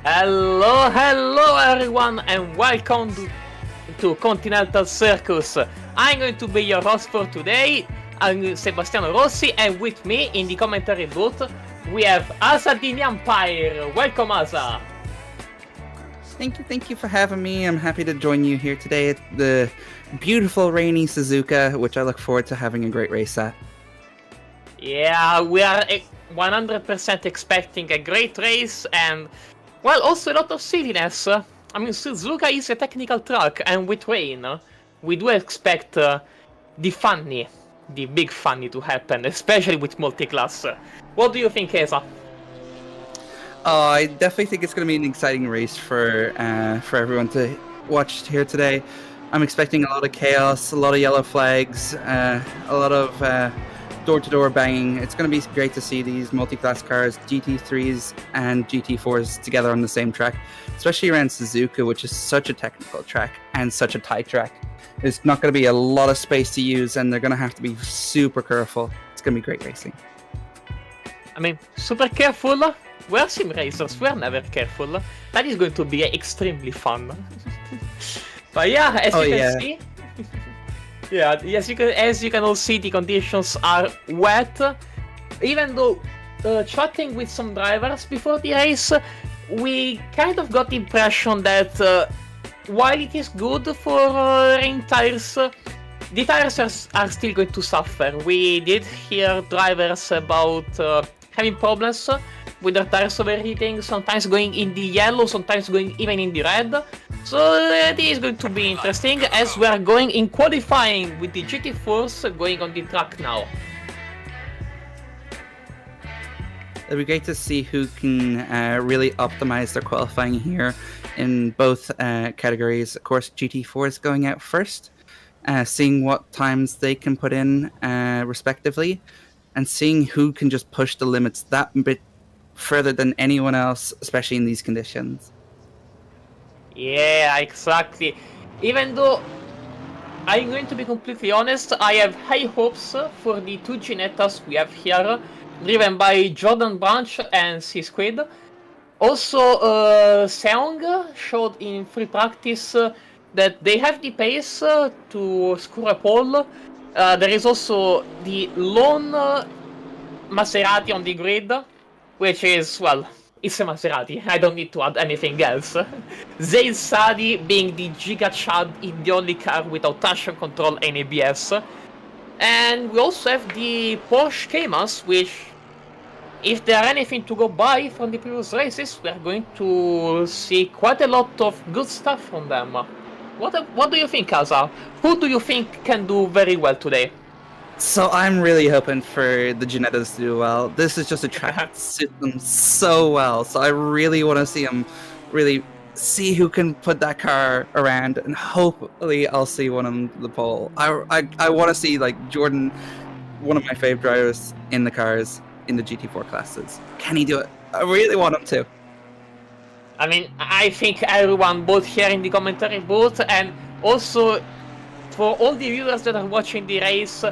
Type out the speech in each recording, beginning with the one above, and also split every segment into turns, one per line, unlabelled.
Hello everyone, and welcome to Continental Circus. I'm going to be your host for today. I'm Sebastiano Rossi, and with me in the commentary booth we have Asa the Empire. Welcome, Asa.
Thank you for having me. I'm happy to join you here today at the beautiful rainy Suzuka, which I look forward to having a great race at.
Yeah, we are 100% expecting a great race, and well, also a lot of silliness. I mean, Suzuka is a technical track, and with rain, we do expect the big funny to happen, especially with Multiclass. What do you think, Esa?
I definitely think it's going to be an exciting race for everyone to watch here today. I'm expecting a lot of chaos, a lot of yellow flags, a lot of door-to-door banging. It's going to be great to see these multi-class cars, GT3s and GT4s together on the same track, especially around Suzuka, which is such a technical track and such a tight track. There's not going to be a lot of space to use, and they're going to have to be super careful. It's going to be great racing.
I mean, super careful? We're sim racers, we're never careful. That is going to be extremely fun. But yeah, as you can see... Yeah, as you can all see, the conditions are wet. Even though chatting with some drivers before the race, we kind of got the impression that while it is good for rain tires, the tires are still going to suffer. We did hear drivers about having problems with their tires overheating, sometimes going in the yellow, sometimes going even in the red. So it is going to be interesting as we are going in qualifying with the GT4s going on the track now.
It'll be great to see who can really optimize their qualifying here in both categories. Of course, GT4 is going out first, seeing what times they can put in respectively, and seeing who can just push the limits that bit further than anyone else, especially in these conditions.
Yeah, exactly. Even though I'm going to be completely honest, I have high hopes for the two Ginettas we have here, driven by Jordan Branch and SimGrid. Also, Seong showed in free practice that they have the pace to score a pole. There is also the lone Maserati on the grid, which is, well, it's a Maserati. I don't need to add anything else. Zaid Sadi being the Giga Chad in the only car without traction control and ABS. And we also have the Porsche Caymans, which, if there are anything to go by from the previous races, we are going to see quite a lot of good stuff from them. What do you think, Asa? Who do you think can do very well today?
So I'm really hoping for the Ginettas to do well. This is just a track that suits them so well. So I really want to see them really see who can put that car around, and hopefully I'll see one on the pole. I want to see like Jordan, one of my favorite drivers in the cars in the GT4 classes. Can he do it? I really want him to.
I mean, I think everyone, both here in the commentary booth and also for all the viewers that are watching the race,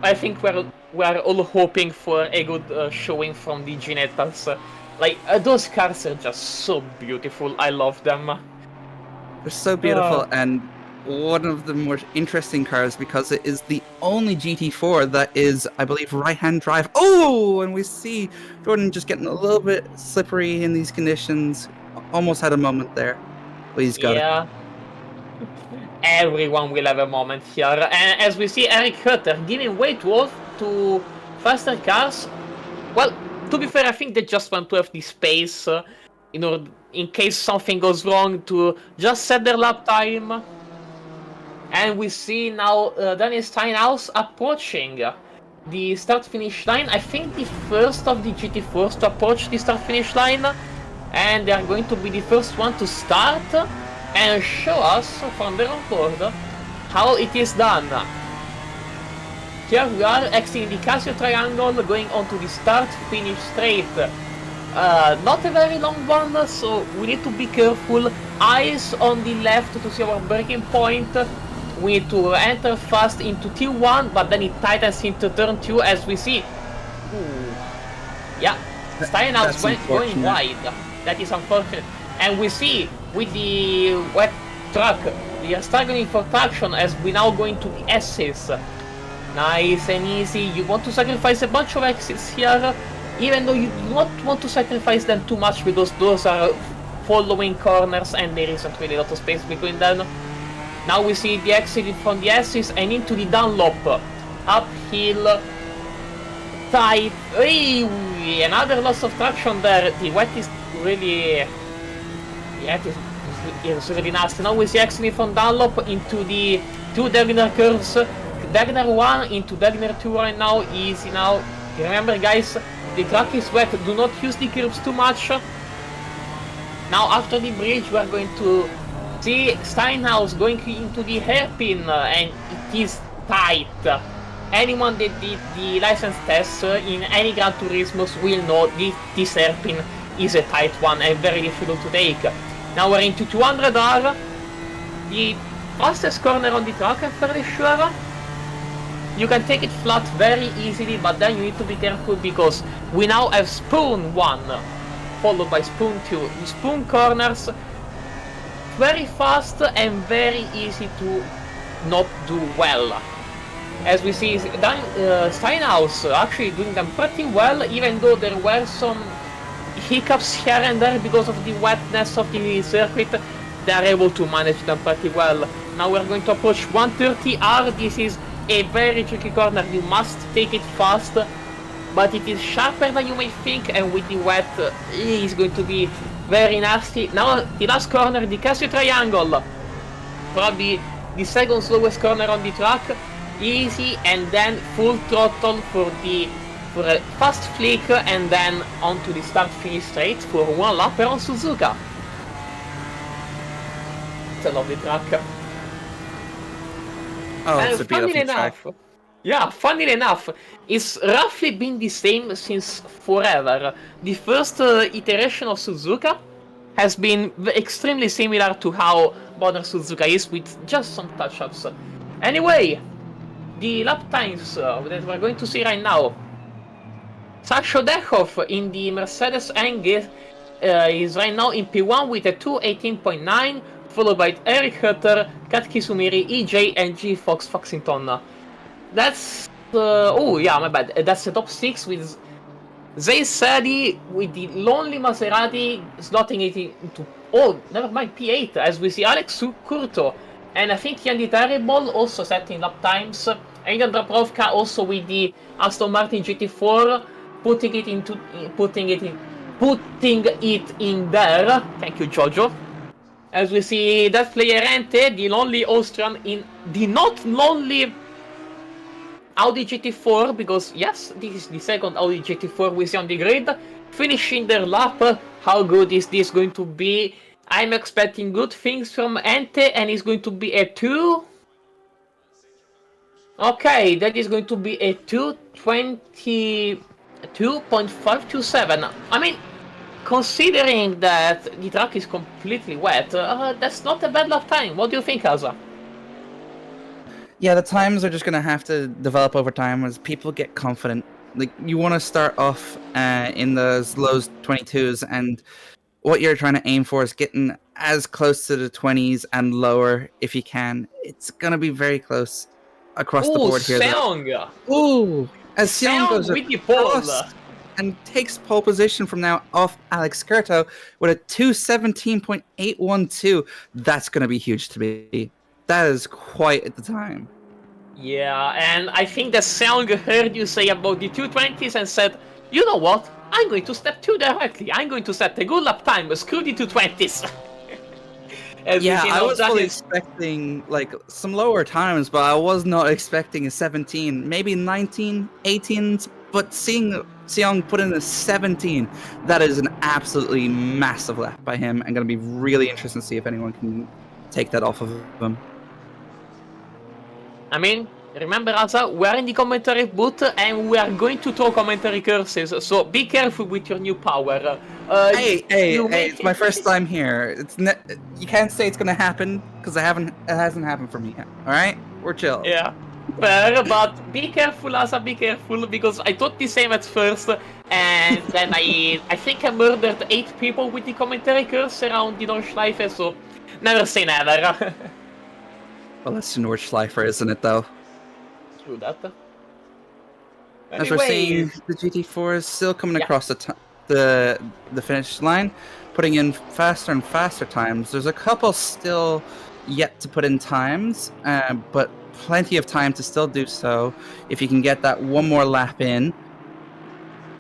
I think we're all hoping for a good showing from the Ginettas. Like, those cars are just so beautiful. I love them.
They're so beautiful, and one of the more interesting cars because it is the only GT4 that is, I believe, right-hand drive. Oh, and we see Jordan just getting a little bit slippery in these conditions. Almost had a moment there, but he's got it.
Everyone will have a moment here, and as we see Eric Hutter giving way to faster cars. Well, to be fair, I think they just want to have the space, in case something goes wrong, to just set their lap time. And we see now Daniel Steinhaus approaching the start-finish line. I think the first of the GT4s to approach the start-finish line, and they are going to be the first one to start and show us from their own board how it is done. Here we are exiting the Casio Triangle, going onto the start-finish straight. Not a very long one, so we need to be careful. Eyes on the left to see our braking point. We need to enter fast into T1, but then it tightens into turn 2 as we see. Ooh. Yeah, Steinhaus going wide. That is unfortunate. And we see with the wet track, they are struggling for traction as we now go into the S's. Nice and easy. You want to sacrifice a bunch of exits here, even though you do not want to sacrifice them too much because those are following corners and there isn't really a lot of space between them. Now we see the exit from the S's and into the Dunlop. Uphill. Tight. Another loss of traction there. The wet is really... Yeah, it's really nasty. Now we see exiting from Dunlop into the two Degner curves. Degner 1 into Degner 2 right now. Easy now. Remember guys, the track is wet. Do not use the curves too much. Now after the bridge we are going to see Steinhaus going into the hairpin and it is tight. Anyone that did the license test in any Gran Turismo will know this hairpin is a tight one and very difficult to take. Now we're into 200R, the fastest corner on the track, I'm fairly sure. You can take it flat very easily, but then you need to be careful because we now have Spoon 1, followed by Spoon 2. Spoon corners, very fast and very easy to not do well. As we see, Steinhaus actually doing them pretty well, even though there were some hiccups here and there because of the wetness of the circuit. They are able to manage them pretty well. Now we're going to approach 130R. This is a very tricky corner. You must take it fast, but it is sharper than you may think, and with the wet, it is going to be very nasty. Now the last corner, the Casio Triangle, probably the second slowest corner on the track. Easy and then full throttle for a fast flick and then onto the start finish straight for one lap around Suzuka. It's a lovely track.
Oh, it's a beautiful track.
Yeah, funnily enough, it's roughly been the same since forever. The first iteration of Suzuka has been extremely similar to how modern Suzuka is, with just some touch-ups. Anyway, the lap times that we're going to see right now. Sasho Dechov in the Mercedes AMG is right now in P1 with a 2:18.9, followed by Eric Hutter, Kat Kisumiri, EJ, and G Fox Foxington. That's... oh yeah, my bad. That's the top 6 with Zay Sadi with the Lonely Maserati slotting it into... Oh, never mind, P8, as we see Alex Curto. And I think Yandy Terrible also setting lap times. Aidan Draprovka also with the Aston Martin GT4, putting it in there. Thank you, Jojo. As we see that player Ente, the lonely Austrian in the not lonely Audi GT4, because yes, this is the second Audi GT4 we see on the grid, finishing their lap. How good is this going to be? I'm expecting good things from Ente, and it's going to be a 2. Okay, that is going to be a 2:22.527. I mean, considering that the track is completely wet, that's not a bad lap time. What do you think, Asa?
Yeah, the times are just going to have to develop over time as people get confident. Like, you want to start off in those low 22s, and what you're trying to aim for is getting as close to the 20s and lower if you can. It's going to be very close across the board here.
Seong!
Ooh! As Seong goes
with the pole
and takes pole position from now off Alex Curto with a 2:17.812. That's going to be huge to me. That is quite at the time.
Yeah, and I think that Seong heard you say about the 220s and said, you know what? I'm going to step 2 directly. I'm going to set a good lap time. Screw the 220s.
Yeah, I was fully expecting like some lower times, but I was not expecting a 17, maybe 19, 18. But seeing Seong put in a 17, that is an absolutely massive lap by him, and going to be really interesting to see if anyone can take that off of him.
I mean, remember, Asa, we're in the commentary booth and we are going to throw commentary curses, so be careful with your new power.
Hey, it's my first time here. You can't say it's gonna happen because it hasn't happened for me yet. All right, we're chill.
Yeah. Fair, but be careful, Asa, be careful, because I thought the same at first, and then I think I murdered 8 people with the commentary curse around the Nordschleife, so never say never.
Well, that's the Nordschleifer, isn't it, though?
True that.
As we're seeing, the GT4 is still coming across the finish line, putting in faster and faster times. There's a couple still yet to put in times, but plenty of time to still do so. If you can get that one more lap in,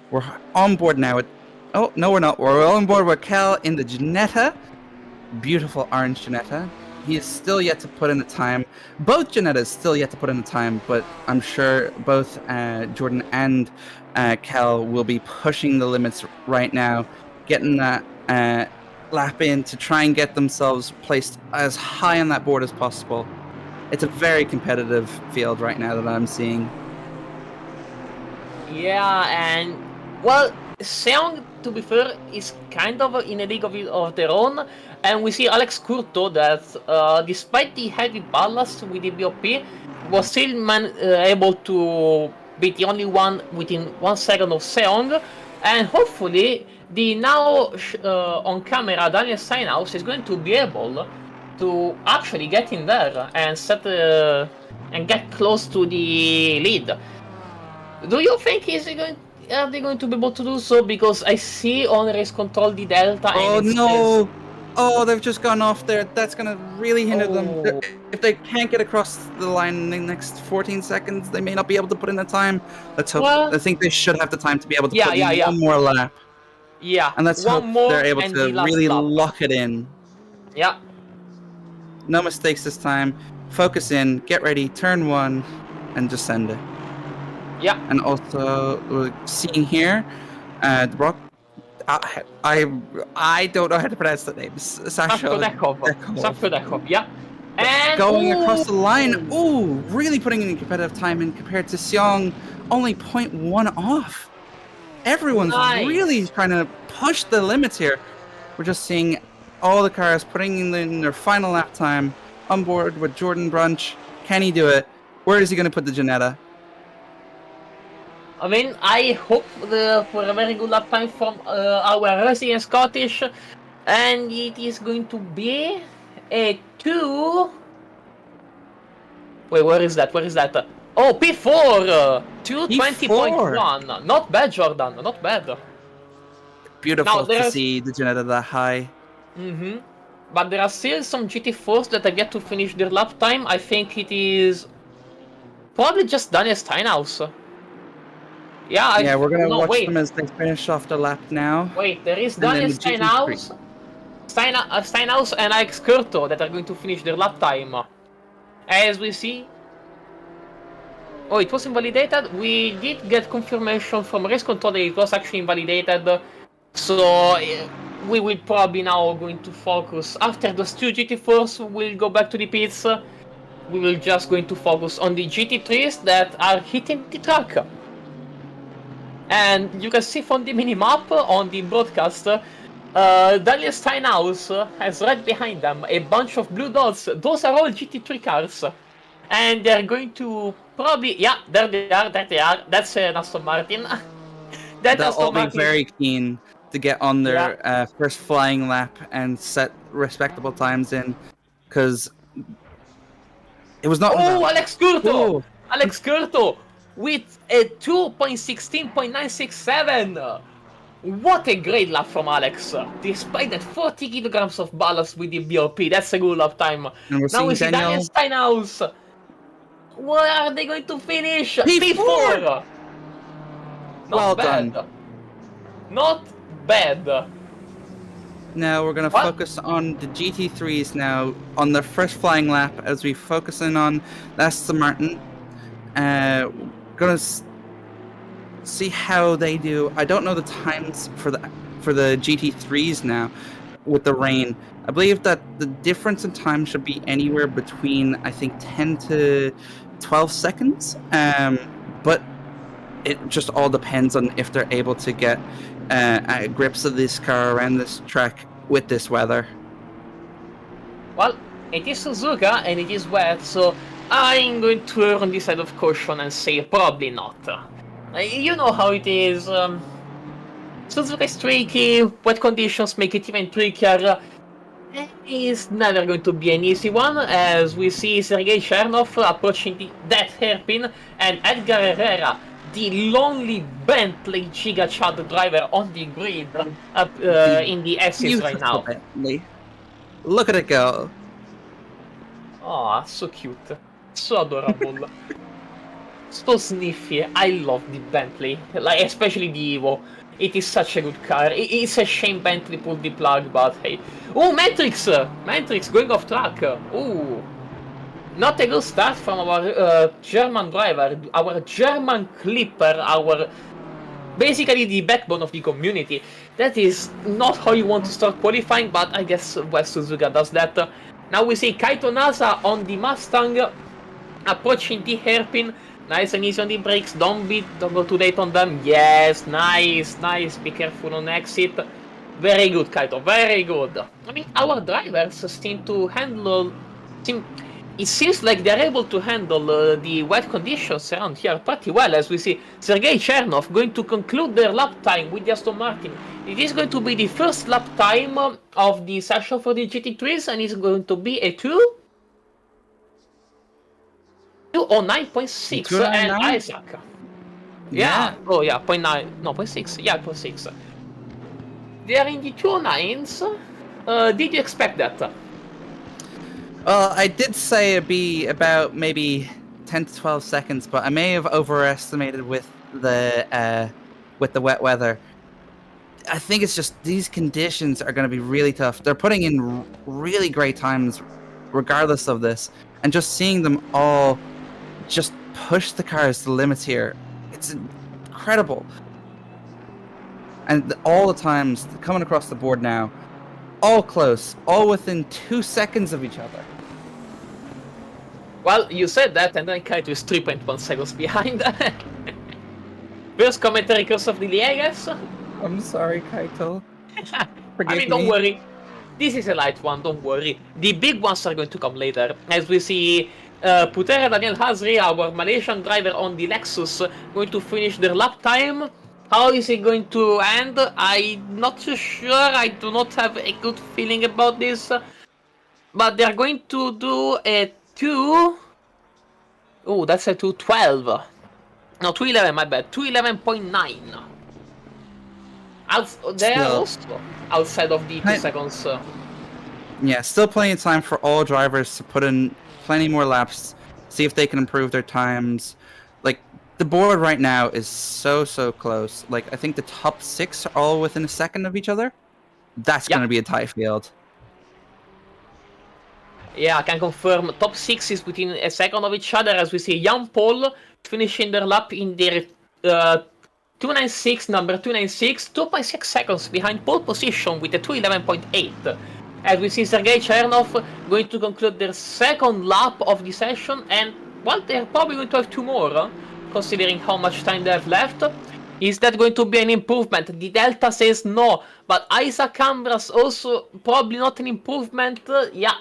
we're on board now. Oh no, we're not. We're on board with Cal in the Ginetta, beautiful orange Ginetta. He is still yet to put in the time. Both Ginettas still yet to put in the time, but I'm sure both Jordan and Cal will be pushing the limits right now, getting that lap in to try and get themselves placed as high on that board as possible. It's a very competitive field right now that I'm seeing.
Yeah, and well, Seong, to be fair, is kind of in a league of their own, and we see Alex Curto that, despite the heavy ballast with the BOP, was still able to be the only one within 1 second of Seong, and hopefully the now on camera Daniel Steinhaus is going to be able to actually get in there and set and get close to the lead. Do you think are they going to be able to do so? Because I see on race control the delta.
Oh
and
no! Oh, they've just gone off there. That's gonna really hinder them. If they can't get across the line in the next 14 seconds, they may not be able to put in the time. Let's hope.
Well,
I think they should have the time to be able to put in one more lap.
Yeah.
And let's hope they're able to really lock it in.
Yeah.
No mistakes this time. Focus in, get ready, turn 1, and just send it.
Yeah.
And also, we're seeing here, Rock. I don't know how to pronounce the name. Sasha
Dekov, yeah. And
going across the line. Ooh, really putting in competitive time, and compared to Seong, only 0.1 off. Everyone's really trying to push the limits here. We're just seeing all the cars putting in their final lap time on board with Jordan Brunch. Can he do it? Where is he going to put the Ginetta?
I mean, I hope for a very good lap time from our resident Scottish, and it is going to be a 2. Wait, where is that? Oh, P4! 220.1. Not bad, Jordan. Not bad.
Beautiful to see the Ginetta that high.
But there are still some GT4s that have yet to finish their lap time. I think it is probably just Daniel Steinhaus. Yeah,
we're gonna watch them as they finish off the lap now.
Wait, there is Daniel Steinhaus and Alex Curto that are going to finish their lap time. As we see. Oh, it was invalidated. We did get confirmation from race control that it was actually invalidated. So we will probably now going to focus after those 2 GT4s. We'll go back to the pits. We will just going to focus on the GT3s that are hitting the track. And you can see from the minimap on the broadcast, Daniel Steinhaus has right behind them a bunch of blue dots. Those are all GT3 cars. And they're going to probably, there they are. That's an Aston Martin.
They'll all be very keen to get on their first flying lap and set respectable times in, because it was not.
Oh, Alex Curto! Alex Curto with a 2.16.967. What a great lap from Alex, despite that 40 kilograms of ballast with the BOP. That's a good lap time. Now we see Daniel Steinhaus. Where are they going to finish? P4!
Well done.
Not bad.
Now we're going to focus on the GT3s now on their first flying lap as we focus in on Aston Martin. Going to see how they do. I don't know the times for the GT3s now with the rain. I believe that the difference in time should be anywhere between, I think, 10 to 12 seconds. But it just all depends on if they're able to get grips of this car around this track with this weather.
Well, it is Suzuka and it is wet, so I'm going to err on the side of caution and say probably not. You know how it is. Suzuka is tricky, wet conditions make it even trickier. It's never going to be an easy one, as we see Sergei Chernov approaching that hairpin, and Edgar Herrera, the lonely Bentley Giga Chad driver on the grid, in the S's right now.
Bentley. Look at it go.
Oh, so cute. So adorable. So sniffy. I love the Bentley, like especially the Evo. It is such a good car. It's a shame Bentley pulled the plug, but hey. Oh, Matrix! Matrix going off track. Oh, not a good start from our German driver, our German clipper, our basically the backbone of the community. That is not how you want to start qualifying, but I guess West Suzuka does that. Now we see Kaito Nasa on the Mustang, approaching the hairpin. Nice and easy on the brakes, don't go too late on them. Yes, nice, be careful on exit. Very good, Kaito, very good. I mean, our drivers seem to handle... It seems like they're able to handle the wet conditions around here pretty well, as we see Sergei Chernov going to conclude their lap time with the Aston Martin. It is going to be the first lap time of the session for the GT3s, and it's going to be a 209.6, and Isaac. Yeah. Oh yeah, 0.9. No, 0.6. Yeah, 0.6. They are in the 209s. Did you expect that?
Well, I did say it'd be about maybe 10 to 12 seconds, but I may have overestimated with the wet weather. I think it's just these conditions are going to be really tough. They're putting in really great times regardless of this, and just seeing them all just push the cars to the limits here, it's incredible. And all the times coming across the board now, all close, all within 2 seconds of each other.
Well, you said that, and then Kaito is 3.1 seconds behind. First commentary curse of the day, I guess.
I'm sorry, Kaito.
I mean, don't worry. This is a light one, don't worry. The big ones are going to come later, as we see Putera Daniel Hazri, our Malaysian driver on the Lexus, going to finish their lap time. How is it going to end? I'm not too sure. I do not have a good feeling about this. But they're going to do a 2... Oh, that's a 212. No, 211, my bad. 211.9. They are also outside of the 2 seconds.
Yeah, still plenty of time for all drivers to put in plenty more laps, see if they can improve their times. Like, the board right now is so close. Like, I think the top 6 are all within a second of each other. That's going to be a tight field.
Yeah, I can confirm. Top 6 is within a second of each other, as we see Jan Paul finishing their lap in their 296, number 296, 2.6 seconds behind pole position with a 211.8. As we see Sergei Chernov going to conclude their second lap of the session, and well, they're probably going to have 2 more, considering how much time they have left. Is that going to be an improvement? The Delta says no, but Isaac Ambras also probably not an improvement. Yeah,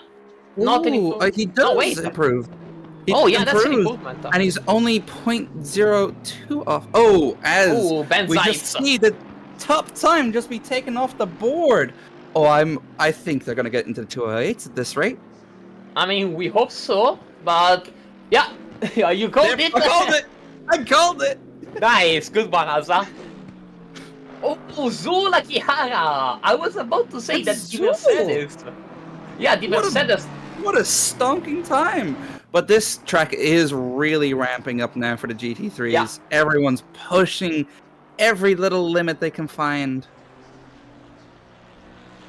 not an improvement.
He does improve.
That's an improvement.
And he's only 0.02 off. Oh, as we just see the top time just be taken off the board. Oh, I think they're gonna get into the 208s at this rate.
I mean, we hope so, but yeah, you called it.
I called it.
Nice, good one, Asa. Oh, Zula Kihara. I was about to say
It's
that the Mercedes. Yeah, the Mercedes.
What a stonking time. But this track is really ramping up now for the GT3s.
Yeah.
Everyone's pushing every little limit they can find.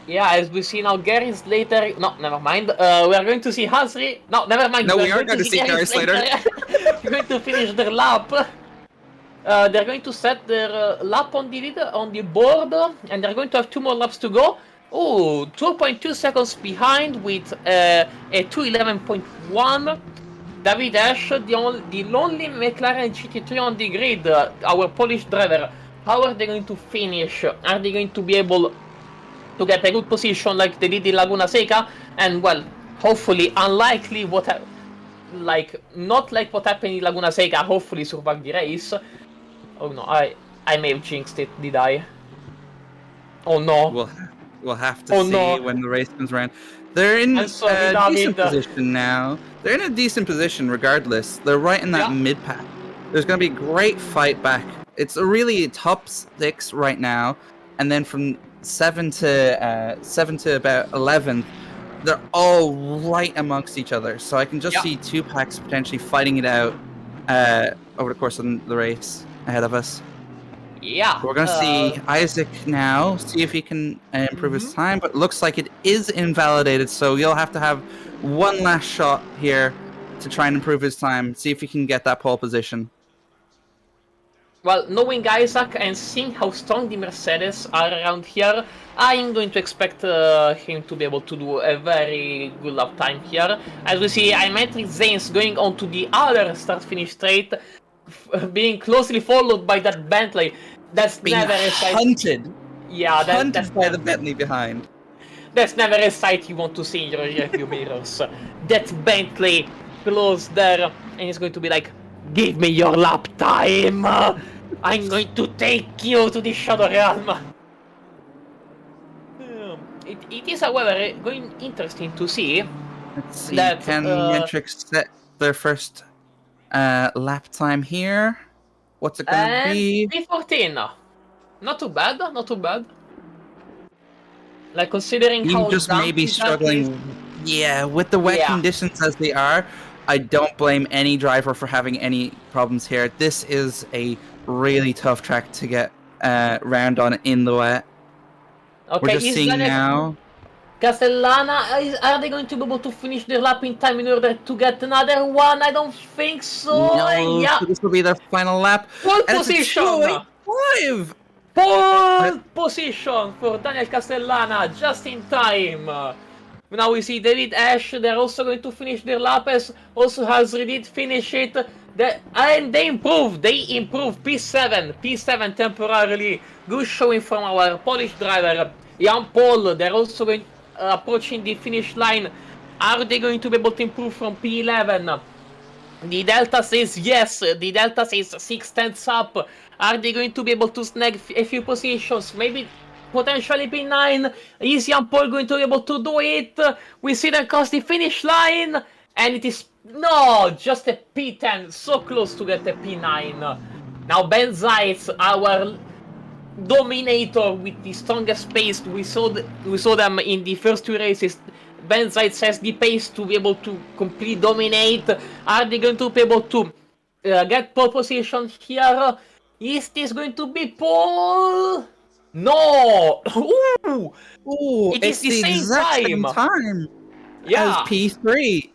Yeah, as we see now, Gary Slater. No, never mind. We are going to see Hasri. No, never mind.
No, we are going to see Gary Slater.
We're going to finish their lap. They're going to set their lap on the board, and they're going to have 2 more laps to go. Oh, 2.2 seconds behind with a 211.1. David Ash, the lonely McLaren GT3 on the grid, our Polish driver. How are they going to finish? Are they going to be able to get a good position like they did in Laguna Seca? And well, hopefully, unlikely like not like what happened in Laguna Seca. Hopefully survive the race. Oh no, I may have jinxed it. Did I? Oh no.
We'll have to
Oh
see
no.
when the race comes around. They're
I'm
in
sorry,
a decent
David.
position now. They're in a decent position regardless. They're right in that
Yeah.
mid pack. There's going to be a great fight back. It's a really top 6 right now, and then from 7 to about 11th, they're all right amongst each other. So I can just see 2 packs potentially fighting it out over the course of the race ahead of us.
Yeah.
So we're going to see Isaac now, see if he can improve his time, but it looks like it is invalidated, so you'll have to have one last shot here to try and improve his time, see if he can get that pole position.
Well, knowing Isaac and seeing how strong the Mercedes are around here, I'm going to expect him to be able to do a very good lap time here. As we see, Imetric Zanes going on to the other start-finish straight, being closely followed by that Bentley. That's
Being
never a sight.
hunted.
Yeah,
Hunted
that's
by the Bentley behind.
That's never a sight you want to see in your rearview mirrors. That Bentley close there, and it's going to be like, give me your lap time! I'm going to take you to the Shadow Realm! It is, however, going interesting to see.
Let's see,
that
can Metrics set their first lap time here? What's it going to be?
P14. Not too bad, not too bad. Like, considering
You
how
just may be
dumpy that is.
struggling. Yeah, with the wet conditions as they are, I don't blame any driver for having any problems here. This is a really tough track to get round on in the wet.
Okay,
We're just seeing now.
Castellana, are they going to be able to finish their lap in time in order to get another one? I don't think so.
No,
Yeah.
so this will be their final lap.
Pole
And
position!
it's a 2:05.
Pole position for Daniel Castellana, just in time. Now we see David Ash, they're also going to finish their lap, as also Hasri did finish it. And they improved P7 temporarily. Good showing from our Polish driver, Jan Paul. They're also going, approaching the finish line. Are they going to be able to improve from P11? The Delta says yes, the Delta says 6 tenths up. Are they going to be able to snag a few positions? Maybe potentially P9. Is Jan Paul going to be able to do it? We see them cross the finish line, and it is no, just a P10, so close to get a P9. Now Ben Zeitz, our dominator with the strongest pace. We saw them in the first 2 races. Ben Zeitz has the pace to be able to completely dominate. Are they going to be able to get pole position here? Is this going to be pole? No! Ooh!
Ooh,
It is
it's
the
the
same
exact same
time.
time
Yeah.
as P3.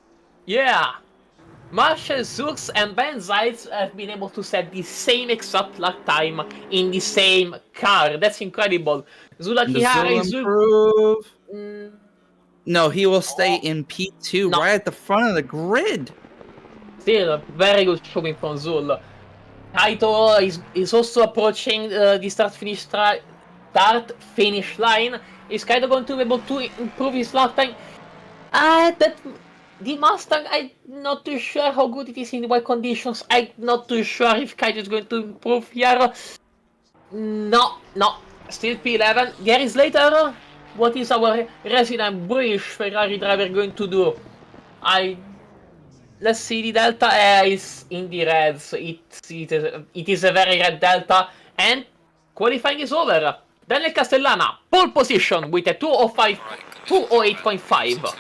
Yeah. Marshall Zux and Ben Zeitz have been able to set the same exact lap time in the same car. That's incredible. Zula Kihara is
improve. No, he will stay in P2
No.
right at the front of the grid.
Still, very good showing from Zul. Kaito is also approaching the start-finish line. Is Kaito going to be able to improve his lap time? The Mustang, I'm not too sure how good it is in the wet conditions. I'm not too sure if Kaito is going to improve here. No. Still P11. Gary Slater, what is our resident British Ferrari driver going to do? Let's see, the Delta is in the reds. It is a very red Delta, and qualifying is over. Daniel Castellana, pole position with a 208.5.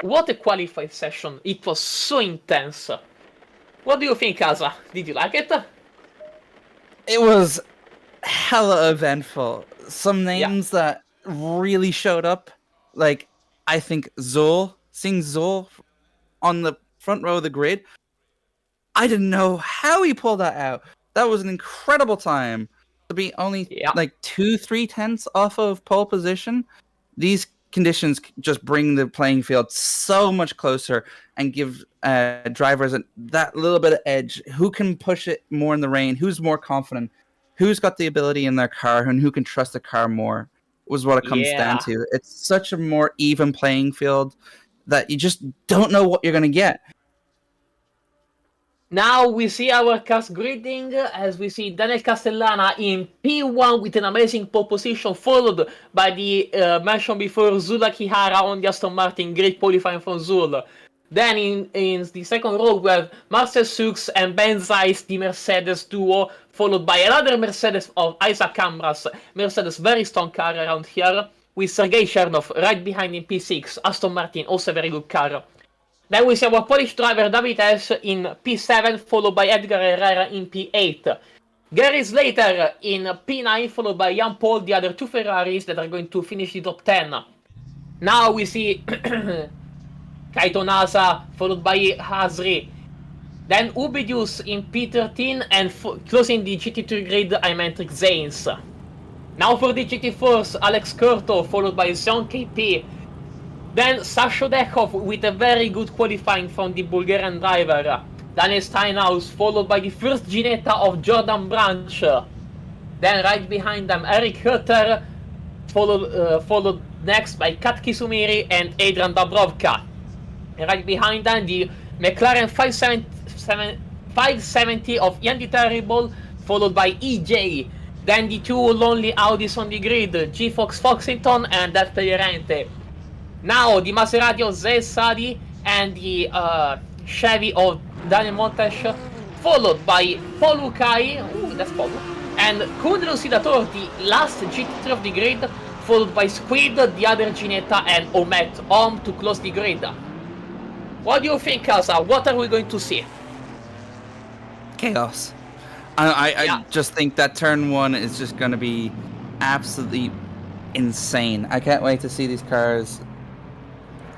What a qualified session. It was so intense. What do you think, Asa? Did you like it?
It was hella eventful. Some names that really showed up. Like, I think seeing Zol on the front row of the grid. I didn't know how he pulled that out. That was an incredible time. To be only like 2-3 tenths off of pole position. These conditions just bring the playing field so much closer and give drivers that little bit of edge. Who can push it more in the rain? Who's more confident? Who's got the ability in their car and who can trust the car more was what it comes down to. It's such a more even playing field. that you just don't know what you're going to get.
Now we see our cars gridding as we see Daniel Castellana in P1 with an amazing pole position, followed by the mentioned before Zula Kihara on the Aston Martin, great qualifying from Zul. Then in the second row we have Marcel Sux and Ben Zeiss, the Mercedes duo, followed by another Mercedes of Isaac Camras. Mercedes very strong car around here, with Sergei Chernov right behind in P6, Aston Martin also a very good car. Then we see our Polish driver David S in P7, followed by Edgar Herrera in P8. Gary Slater in P9, followed by Jan Paul, the other two Ferraris that are going to finish the top 10. Now we see Kaito Nasa, followed by Hazri. Then Ubidius in P13, and closing the GT3 grid, I'm Hendrik Zanes. Now for the GT4s, Alex Curto, followed by Zion KP. Then Sasho Dekhov with a very good qualifying from the Bulgarian driver. Daniel Steinhaus, followed by the first Ginetta of Jordan Branch. Then right behind them, Eric Hutter, followed next by Kat Kisumiri and Adrian Dabrovka. And right behind them, the McLaren 570 of Yandy Terrible, followed by EJ. Then the two lonely Audis on the grid, G-Fox Foxington and that Pellerente. Now the Maserati of Zé Sadi and the Chevy of Daniel Montes, followed by Paul Ukai, that's Paul, and Kun Lucidator, the last GT3 of the grid, followed by Squid, the other Ginetta, and Omet Om to close the grid. What do you think, Kaza? What are we going to see?
Chaos. I just think that turn 1 is just going to be absolutely insane. I can't wait to see these cars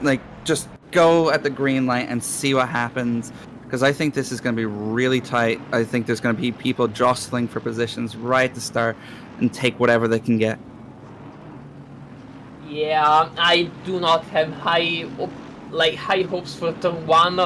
like just go at the green light and see what happens, because I think this is going to be really tight. I think there's going to be people jostling for positions right at the start and take whatever they can get.
Yeah, I do not have high hopes for turn 1.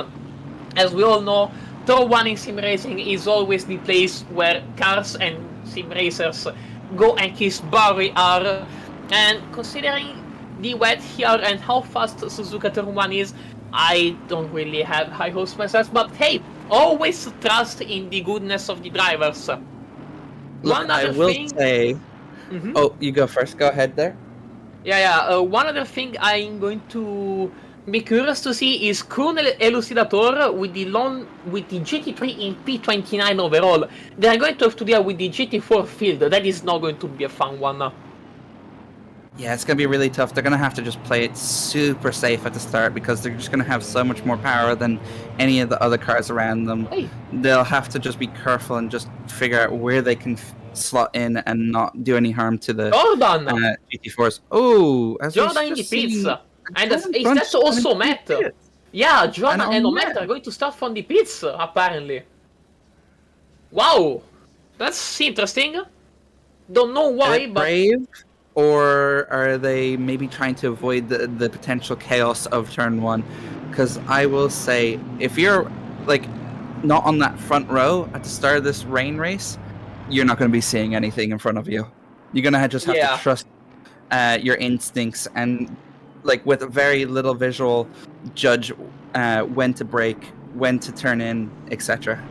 As we all know, turn 1 in sim racing is always the place where cars and sim racers go and kiss barrier, and considering the wet here and how fast Suzuka turn 1 is, I don't really have high hopes myself, but hey, always trust in the goodness of the drivers.
Look, I will say... Oh, you go first. Go ahead there.
One other thing I'm going to be curious to see is Kun Elucidator with the GT3 in P29 overall. They are going to have to deal with the GT4 field. That is not going to be a fun one.
Yeah, it's going to be really tough. They're going to have to just play it super safe at the start, because they're just going to have so much more power than any of the other cars around them. Hey. They'll have to just be careful and just figure out where they can slot in and not do any harm to the GT4s. Oh,
Jordan in the pits. And that's also Matt. Yeah, Jordan and Omet are going to start from the pits, apparently. Wow, that's interesting. Don't know why, but...
Brave? Or are they maybe trying to avoid the potential chaos of turn 1? Because I will say, if you're like not on that front row at the start of this rain race, you're not going to be seeing anything in front of you. You're going to just have to trust your instincts and, like, with very little visual, judge when to brake, when to turn in, etc.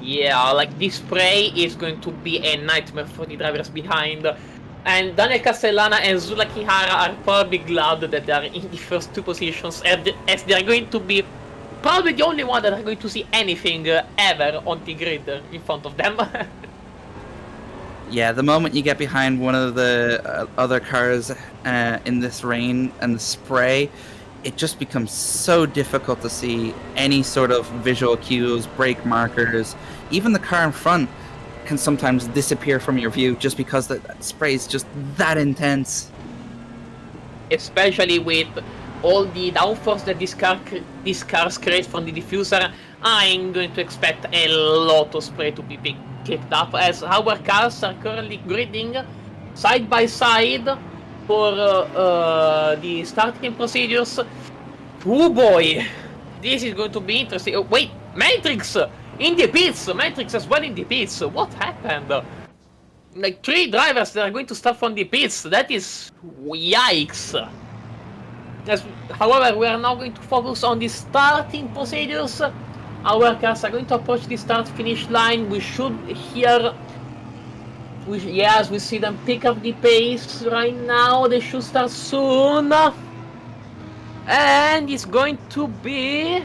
Yeah, like this spray is going to be a nightmare for the drivers behind. And Daniel Castellana and Zula Kihara are probably glad that they are in the first 2 positions, as they are going to be probably the only one that are going to see anything ever on the grid in front of them.
Yeah, the moment you get behind one of the other cars in this rain and the spray, it just becomes so difficult to see any sort of visual cues, brake markers. Even the car in front can sometimes disappear from your view just because that spray is just that intense.
Especially with all the downforce that these cars create from the diffuser, I'm going to expect a lot of spray to be kicked up, as our cars are currently gridding side by side for the starting procedures. Oh boy, this is going to be interesting. Oh, wait, Matrix in the pits! Matrix as well in the pits. What happened? Like 3 drivers that are going to start from the pits. That is... yikes. However, we are now going to focus on the starting procedures. Our cars are going to approach the start-finish line. We should hear... Yes, we see them pick up the pace right now. They should start soon. And it's going to be...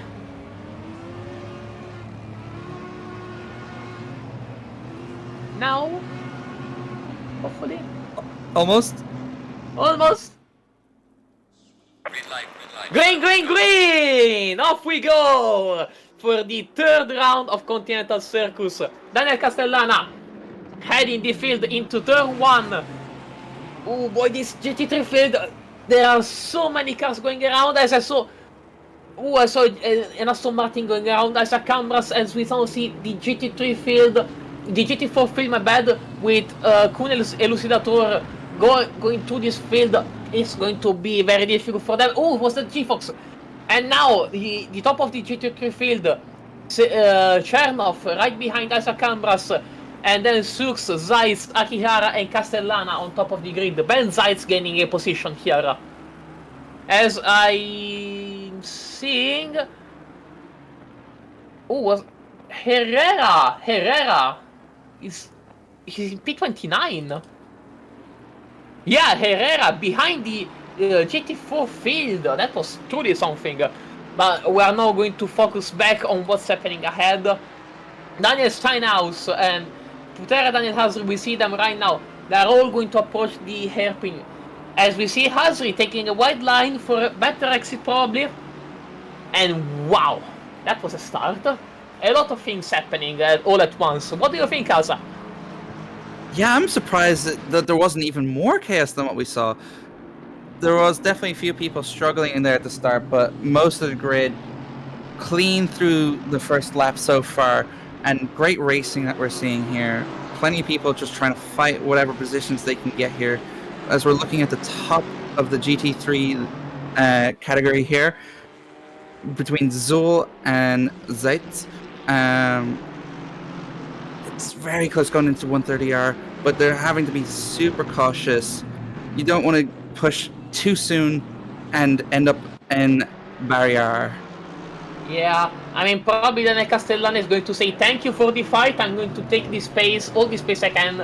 now? Hopefully.
Almost.
Almost.
Green light, green light.
Green, green, green! Off we go! For the third round of Continental Circus. Daniel Castellana heading the field into turn 1. Oh boy, this GT3 field, there are so many cars going around. As I saw, I saw an Aston Martin going around. I saw cameras, as we now see the GT3 field, the GT4 field, my bad, with Kun Elucidator going through this field. It's going to be very difficult for them. Oh, it was the G-Fox. And now, the top of the GT3 field, Chernov right behind Isa Cambras, and then Sux, Zeitz, Akihara, and Castellana on top of the grid. Ben Zeitz gaining a position here. As I'm seeing... oh, was Herrera he's in P29. Yeah, Herrera behind the GT4 field. That was truly something. But we are now going to focus back on what's happening ahead. Daniel Steinhaus and Putera Daniel Hasri, we see them right now. They are all going to approach the hairpin. As we see Hasri taking a wide line for a better exit probably. And wow, that was a start. A lot of things happening all at once. What do you think, Asa?
Yeah, I'm surprised that there wasn't even more chaos than what we saw. There was definitely a few people struggling in there at the start, but most of the grid clean through the first lap so far, and great racing that we're seeing here. Plenty of people just trying to fight whatever positions they can get here. As we're looking at the top of the GT3 category here, between Zul and Zeitz. It's very close going into 130R, but they're having to be super cautious. You don't want to push too soon and end up in barrier.
Yeah, I mean, probably then Castellana is going to say thank you for the fight. I'm going to take this space, all the space I can.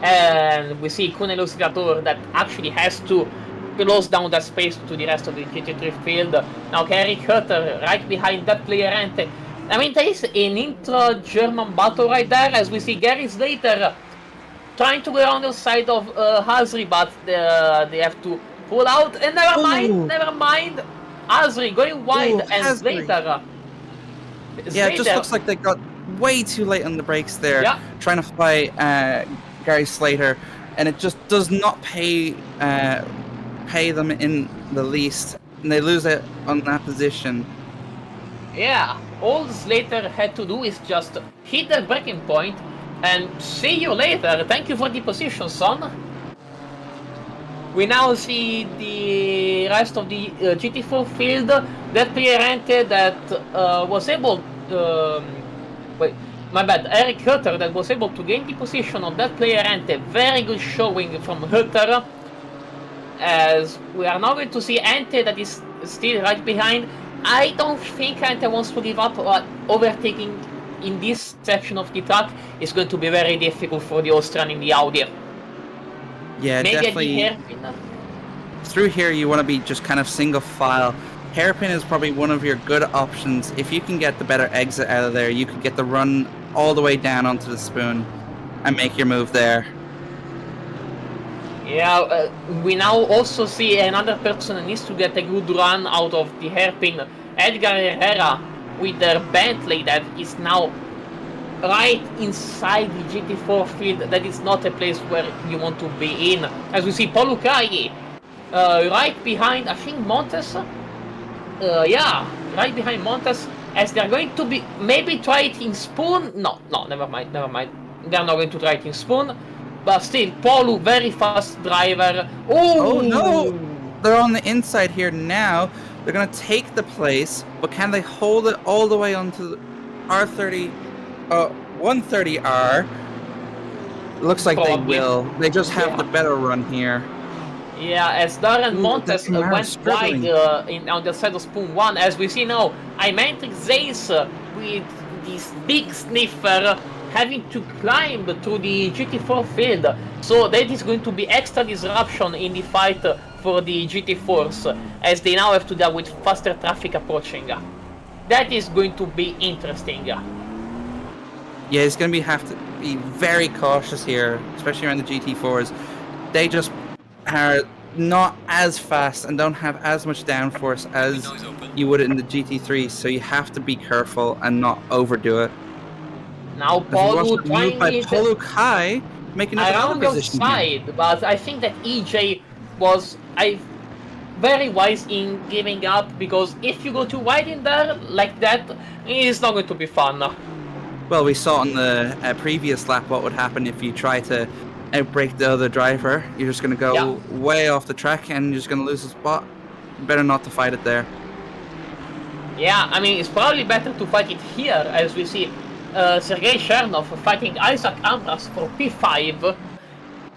And we see Kun Elucidator that actually has to close down that space to the rest of the GT3 field. Now Eric Hutter right behind that player Ente. I mean, there is an intra-German battle right there, as we see Gary Slater trying to go around the side of Hasri, but they have to pull out. And never mind. Hasri going wide, and
Hasri.
Slater.
Yeah, it just looks like they got way too late on the brakes there, trying to fight Gary Slater, and it just does not pay them in the least, and they lose it on that position.
Yeah, all Slater had to do is just hit that braking point and see you later. Thank you for the position, son. We now see the rest of the GT4 field. That player Ente that was able... wait, my bad. Eric Hutter that was able to gain the position on that player Ente. Very good showing from Hutter. As we are now going to see Ente that is still right behind. I don't think Ente wants to give up. Overtaking in this section of the track is going to be very difficult for the Austrian in the Audi.
Yeah,
maybe
definitely.
at the hairpin.
Through here, you want to be just kind of single file. Hairpin is probably one of your good options. If you can get the better exit out of there, you can get the run all the way down onto the spoon and make your move there. Yeah,
we now also see another person that needs to get a good run out of the hairpin. Edgar Herrera with their Bentley that is now right inside the GT4 field. That is not a place where you want to be in. As we see Paul Lucai right behind, I think, Montes. Yeah, right behind Montes. As they're going to be, maybe try it in Spoon. No, never mind. They're not going to try it in Spoon. But still, Paulu, very fast driver.
Oh no! They're on the inside here now. They're going to take the place, but can they hold it all the way onto the R30, 130R? Looks like probably. They will. They just have the better run here.
Yeah, as Darren
Ooh,
Montes
that Camaro
went
struggling.
wide on the side of Spoon 1, as we see now, Imantric Zace with this big sniffer having to climb through the GT4 field. So that is going to be extra disruption in the fight for the GT4s, as they now have to deal with faster traffic approaching. That is going to be interesting.
Yeah, he's going to have to be very cautious here, especially around the GT4s. They just are not as fast and don't have as much downforce as
Window is open.
you would in the GT3, so you have to be careful and not overdo it.
Now
As we watch
Polu
that move
trying
by
it
Polo Kai, making up another
around the
position here.
side, but I think that EJ was very wise in giving up, because if you go too wide in there like that, it's not going to be fun.
Well, we saw on the previous lap what would happen if you try to outbrake the other driver. You're just going to go way off the track and you're just going to lose a spot. Better not to fight it there.
Yeah, I mean, it's probably better to fight it here, as we see Sergei Chernov fighting Isaac Ambras for P5,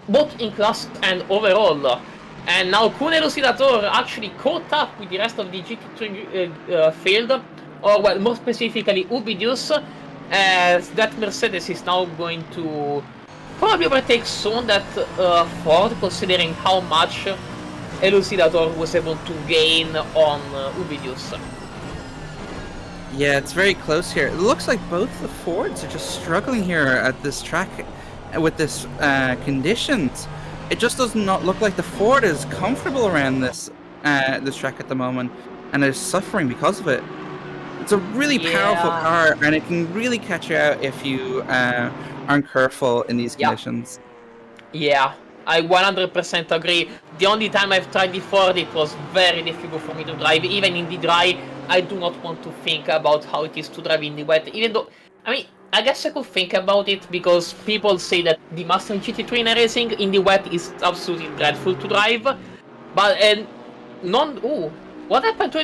both in class and overall. And now Kun Elucidator actually caught up with the rest of the GT3 field, or well, more specifically Ubidius, as that Mercedes is now going to probably overtake soon that Ford, considering how much Elucidator was able to gain on Ubidius.
Yeah, it's very close here. It looks like both the Fords are just struggling here at this track with this conditions. It just does not look like the Ford is comfortable around this this track at the moment, and is suffering because of it. It's a really powerful car, and it can really catch you out if you aren't careful in these conditions.
Yeah, I 100% agree. The only time I've tried the Ford, it was very difficult for me to drive. Even in the dry, I do not want to think about how it is to drive in the wet. Even though, I mean, I guess I could think about it, because people say that the Mustang GT3 in racing in the wet is absolutely dreadful to drive. But, ooh, what happened to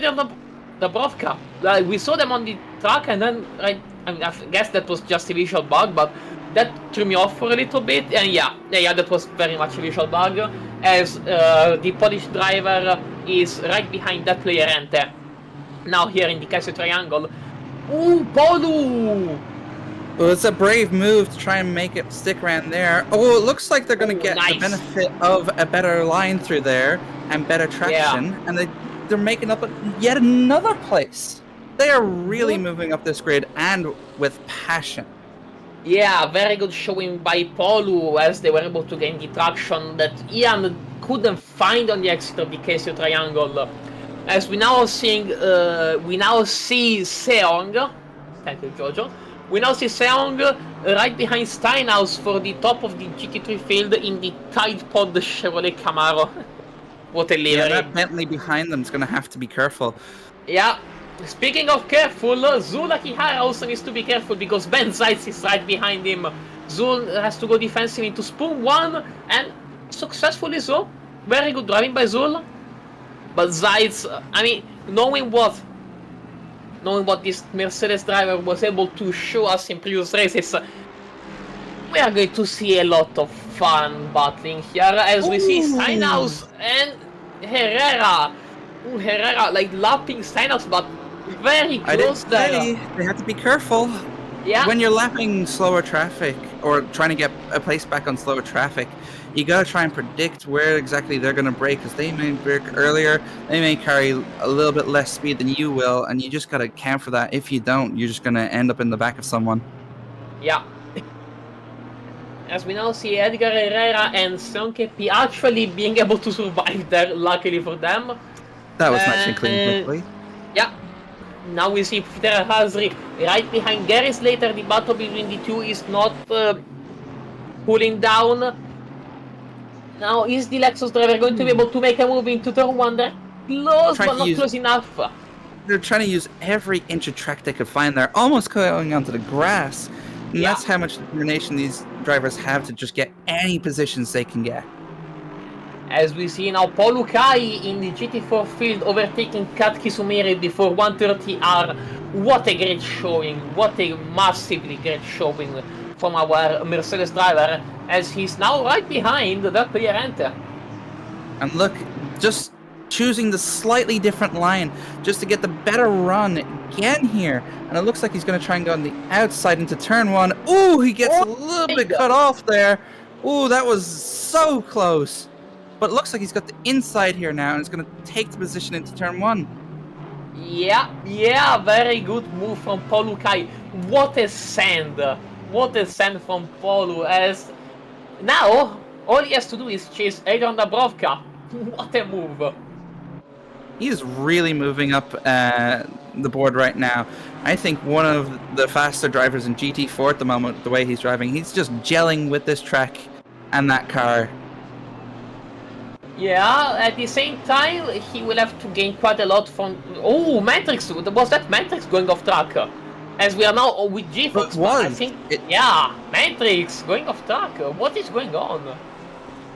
the Brovka? Like, we saw them on the track, and then, I guess that was just a visual bug, but that threw me off for a little bit. And yeah, that was very much a visual bug, as the Polish driver is right behind that player Ente. Now here in the Casio Triangle. Ooh, Polu!
Well, it's a brave move to try and make it stick around there. Oh, it looks like they're going to get the benefit of a better line through there and better traction, and they're making up yet another place. They are really moving up this grid, and with passion.
Yeah, very good showing by Polu, as they were able to gain the traction that Ian couldn't find on the exit of the Casio Triangle. As we now see Seong. Thank you, Jojo. We now see Seong right behind Steinhaus for the top of the GT3 field in the Tide Pod Chevrolet Camaro. What a livery.
Yeah, that Bentley behind them is going to have to be careful.
Yeah. Speaking of careful, Zul Akihara also needs to be careful, because Ben Zeitz is right behind him. Zul has to go defensive into Spoon 1, and successfully so. Very good driving by Zul. But Zeitz, I mean, knowing what this Mercedes driver was able to show us in previous races, we are going to see a lot of fun battling here, as we see Steinhaus and Herrera. Herrera like lapping Steinhaus, but very close there.
They have to be careful.
Yeah.
When you're lapping slower traffic or trying to get a place back on slower traffic, you gotta try and predict where exactly they're gonna brake, because they may brake earlier, they may carry a little bit less speed than you will, and you just gotta account for that. If you don't, you're just gonna end up in the back of someone.
Yeah. As we now see Edgar Herrera and Sonkepi actually being able to survive there, luckily for them.
That was nice and clean quickly.
Yeah. Now we see Peter Hazri right behind Gary Slater. The battle between the two is not cooling down. Now is the Lexus driver going to be able to make a move into turn 1 there? Close, but not close enough.
They're trying to use every inch of track they could find there, almost going onto the grass. And that's how much determination these drivers have to just get any positions they can get.
As we see now Polu Kai in the GT4 field overtaking Kat Kisumiri before 130R. What a great showing, what a massively great showing from our Mercedes driver, as he's now right behind that player Enter.
And look, just choosing the slightly different line just to get the better run again here. And it looks like he's going to try and go on the outside into turn 1. Ooh, he gets a little bit cut off there. Ooh, that was so close. But it looks like he's got the inside here now, and he's going to take the position into turn 1.
Yeah, very good move from Paul Kai. What a send from Paul, as now all he has to do is chase Adrian Dabrowka. What a move.
He's really moving up the board right now. I think one of the faster drivers in GT4 at the moment, the way he's driving, he's just gelling with this track and that car.
Yeah, at the same time, he will have to gain quite a lot from... Oh, Matrix! Was that Matrix going off track? As we are now with GFox, but I think... Yeah, Matrix going off track. What is going on?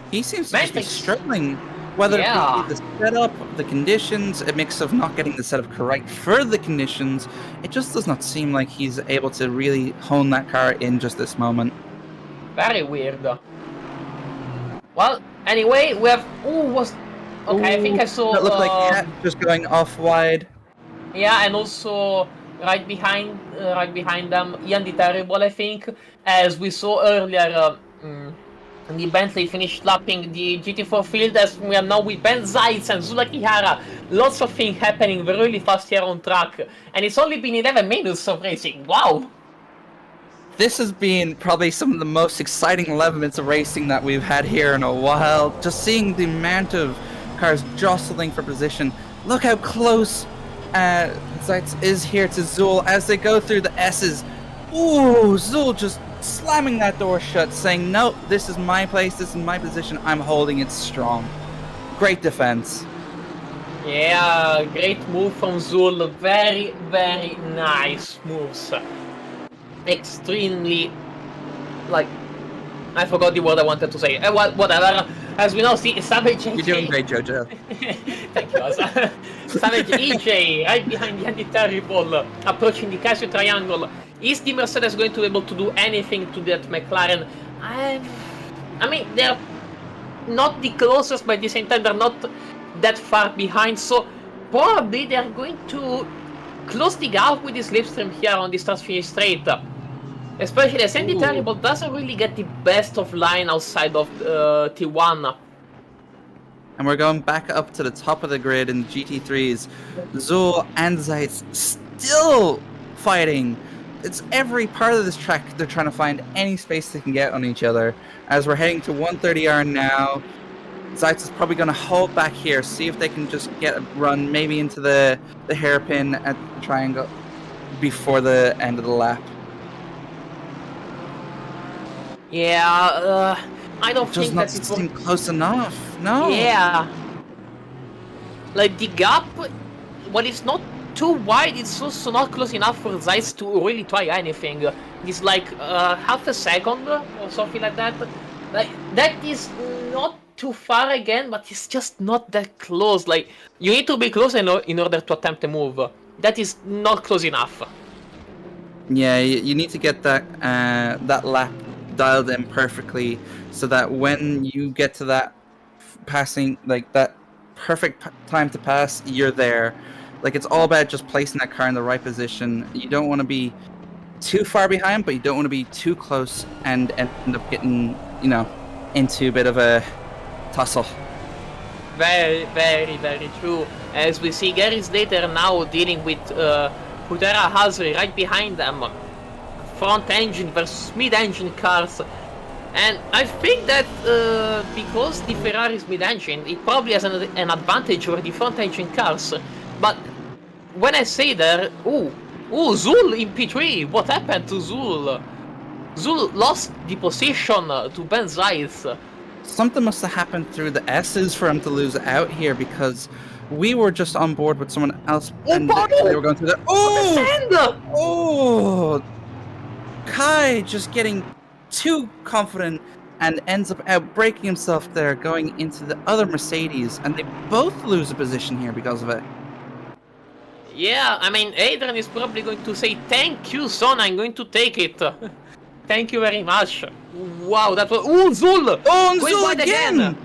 He seems to just be struggling. Whether it be the setup, the conditions, a mix of not getting the setup correct for the conditions, it just does not seem like he's able to really hone that car in just this moment.
Very weird. Well, anyway, we have... Okay, I think I saw...
That looked like Cat just going off wide.
Yeah, and also right behind them, Ian the Terrible, I think. As we saw earlier, the Bentley finished lapping the GT4 field, as we are now with Ben Zeitz and Zula Kihara. Lots of things happening really fast here on track. And it's only been 11 minutes of racing. Wow!
This has been probably some of the most exciting 11 minutes of racing that we've had here in a while. Just seeing the amount of cars jostling for position. Look how close Zeitz is here to Zul as they go through the S's. Ooh, Zul just slamming that door shut, saying, no, this is my place, this is my position, I'm holding it strong. Great defense.
Yeah, great move from Zul. Very, very nice moves. Extremely, like, I forgot the word I wanted to say. Well, whatever. As we now see, Savage EJ.
You're doing great, Jojo.
Thank you, Asa. Savage EJ, right behind Yanni Terrible, approaching the Casio Triangle. Is the Mercedes going to be able to do anything to that McLaren? I mean, they're not the closest, but at the same time, they're not that far behind. So probably they're going to close the gap with the slipstream here on the start-finish straight. Especially as Andy Terrible doesn't really get the best of line outside of T1.
And we're going back up to the top of the grid in the GT3s. Zul and Zeitz still fighting. It's every part of this track they're trying to find any space they can get on each other. As we're heading to 130R now, Zeitz is probably going to hold back here, see if they can just get a run maybe into the hairpin at the triangle before the end of the lap.
Yeah, I don't think that
it does not seem close enough. No.
Yeah. Like the gap, well, it's not too wide. It's also not close enough for Zeitz to really try anything. It's like half a second or something like that. Like that is not too far again, but it's just not that close. Like you need to be close in order to attempt a move. That is not close enough.
Yeah, you need to get that that lap dialed in perfectly so that when you get to that passing, like that perfect time to pass, you're there. Like it's all about just placing that car in the right position. You don't want to be too far behind, but you don't want to be too close and end up getting, you know, into a bit of a tussle.
Very, very, very true. As we see Gary Slater now dealing with Kutera Hazri right behind them. Front engine versus mid-engine cars. And I think that because the Ferrari is mid-engine, it probably has an advantage over the front engine cars. But when I say that, Zul in P3, what happened to Zul? Zul lost the position to Ben Zeitz.
Something must have happened through the S's for him to lose out here, because we were just on board with someone else and they were going through the Kai just getting too confident and ends up outbraking himself there, going into the other Mercedes, and they both lose a position here because of it.
Yeah, I mean, Adrian is probably going to say, thank you, son, I'm going to take it. Thank you very much. Wow, that was... Zul!
Zul again!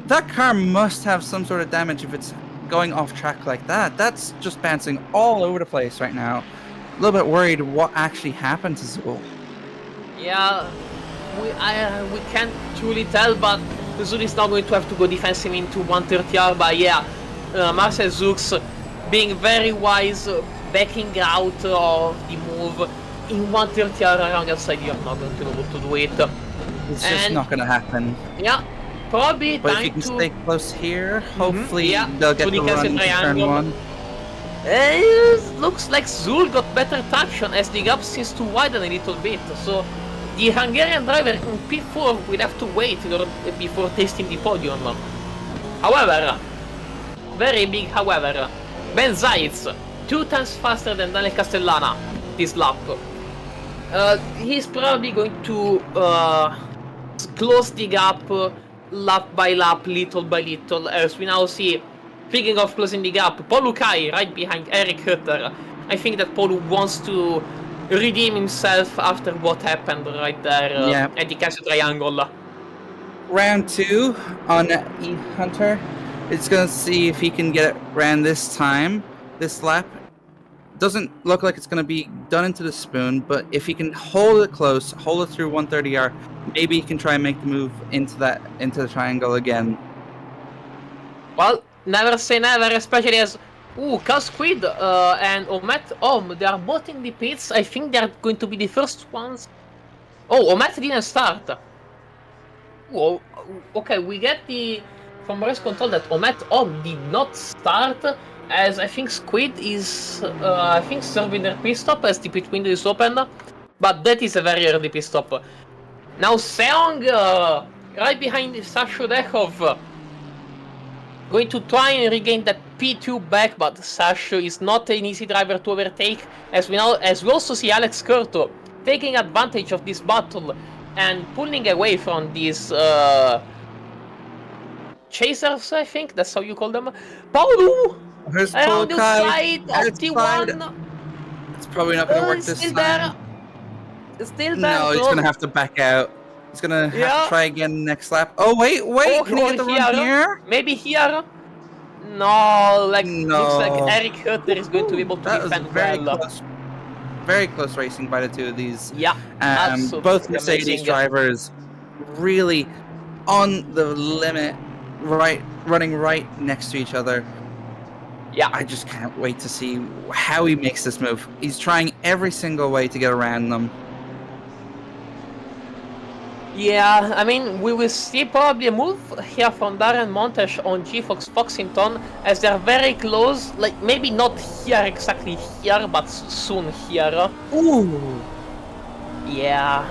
that car must have some sort of damage if it's going off track like that. That's just bouncing all over the place right now. A little bit worried what actually happened to Zool.
Yeah, we can't truly tell, but Zool is now going to have to go defensive into 130R. But yeah, Marcel Zux being very wise, backing out of the move in 130R around outside. You're not going to be able to do it.
It's just not going to happen.
Yeah, probably
but
time
if you can
to
stay close here, hopefully
yeah,
they'll get the run into turn 1.
Looks like Zool got better traction as the gap seems to widen a little bit. So the Hungarian driver in P4 will have to wait before tasting the podium. However, very big however, Ben Zaitz 2 times faster than Daniel Castellana this lap. He's probably going to close the gap lap by lap, little by little, as we now see. Speaking of closing the gap, Paul Lukai right behind Eric Hutter. I think that Paul wants to redeem himself after what happened right there at the Casio Triangle.
Round 2 on E Hunter. It's going to see if he can get it ran this time, this lap. Doesn't look like it's going to be done into the spoon, but if he can hold it close, hold it through 130R, maybe he can try and make the move into the triangle again.
Well, never say never, especially as Carl Squid and Omet they are both in the pits. I think they are going to be the first ones. Oh, Omet didn't start. Oh, okay, we get from race control that Omet did not start, as I think Squid is serving their pit stop as the pit window is open, but that is a very early pit stop. Now Seong right behind Sasha Dechov, going to try and regain that P2 back, but Sasha is not an easy driver to overtake, as we also see Alex Curto taking advantage of this battle and pulling away from these chasers, I think that's how you call them. Paolo around the side of T1.
It's probably not going to work this time.
Still there.
No, he's going to have to back out. He's going to have to try again next lap. Oh, wait. Can he get the run here?
Maybe here? No, looks like Eric Hutter is going to be able to defend well.
Very close racing by the two of these.
Yeah, absolutely
both Mercedes drivers really on the limit, running right next to each other.
Yeah,
I just can't wait to see how he makes this move. He's trying every single way to get around them.
Yeah, I mean, we will see probably a move here from Darren Montes on G-Fox Foxington, as they're very close, like maybe not here, exactly here, but soon here.
Ooh!
Yeah.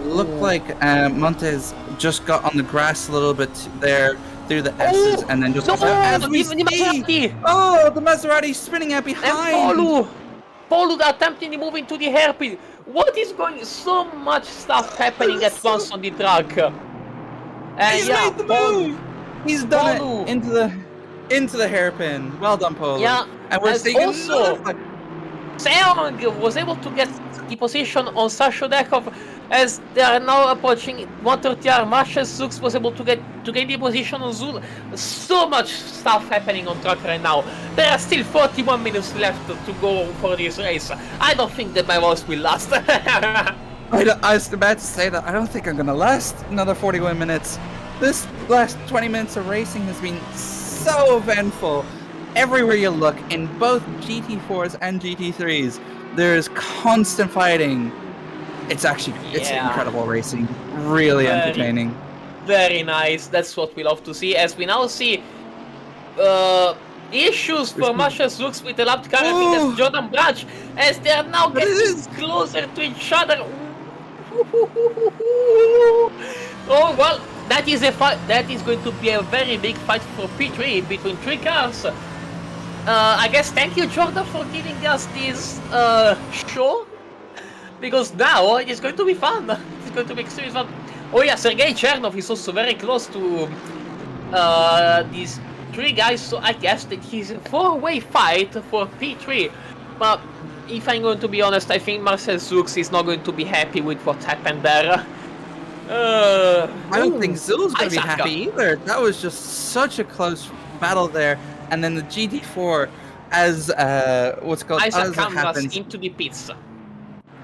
Looked like Montes just got on the grass a little bit there, through the S's, and then just...
the Maserati!
Oh, the Maserati spinning out behind!
And Paolo attempting to move into the hairpin. What is going? So much stuff happening at once on the track.
He's made the move. He's done it into the hairpin. Well done, Paolo.
Yeah,
and we're seeing
also Seong was able to get the position on Sasha Dekov, as they are now approaching 130R. Marshall Zux was able to get the position on Zul. So much stuff happening on track right now. There are still 41 minutes left to go for this race. I don't think that my voice will last.
I was about to say that. I don't think I'm gonna last another 41 minutes. This last 20 minutes of racing has been so eventful. Everywhere you look, in both GT4s and GT3s, there's constant fighting. It's incredible racing. Really entertaining.
Very nice. That's what we love to see. As we now see issues for Marshall Zux with the lapped car. I think that's Jordan Branch, as they are now getting closer to each other. Oh well, that is a fight. That is going to be a very big fight for P3 between 3 cars. I guess thank you, Jordan, for giving us this show. Because now it is going to be fun. It's going to be extremely fun. Oh yeah, Sergei Chernov is also very close to these 3 guys, so I guess that he's a 4-way fight for P3. But if I'm going to be honest, I think Marcel Zux is not going to be happy with what happened there.
I don't think Zul's going to be
Isaac.
happy either. That was just such a close battle there. And then the GT4, as what's called
Isaac
as it
comes
happens.
into the pits.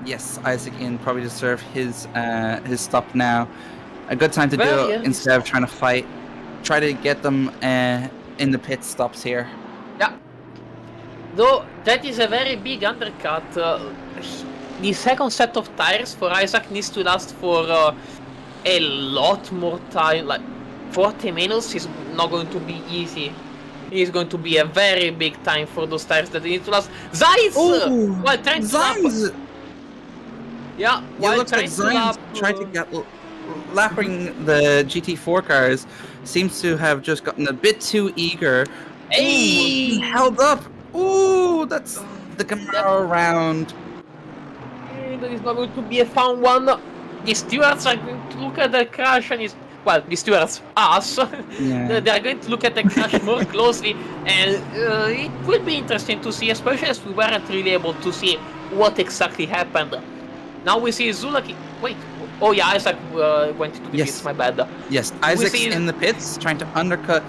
Yes, Isaac in probably deserve his stop now. A good time to do
Very
it
early
instead of
stop.
trying to fight. Try to get them in the pit stops here.
Yeah. Though that is a very big undercut. The second set of tires for Isaac needs to last for a lot more time. Like 40 minutes is not going to be easy. It's going to be a very big time for those tires that they need to last. Zeiss! While trying to lap.
Zines!
Yeah,
It
while
looks like
trying to lap.
Zines tried to get lapping the GT4 cars. Seems to have just gotten a bit too eager.
Hey!
Ooh, he held up. Ooh, that's the Camaro round.
That is not going to be a fun one. The stewards are going to look at the crash and the stewards, us,
Yeah.
they are going to look at the crash more closely, and it will be interesting to see, especially as we weren't really able to see what exactly happened. Now we see Zulaki. Wait, oh yeah, Isaac went into the
Yes.
pits, my bad.
Yes, Isaac's in the pits trying to undercut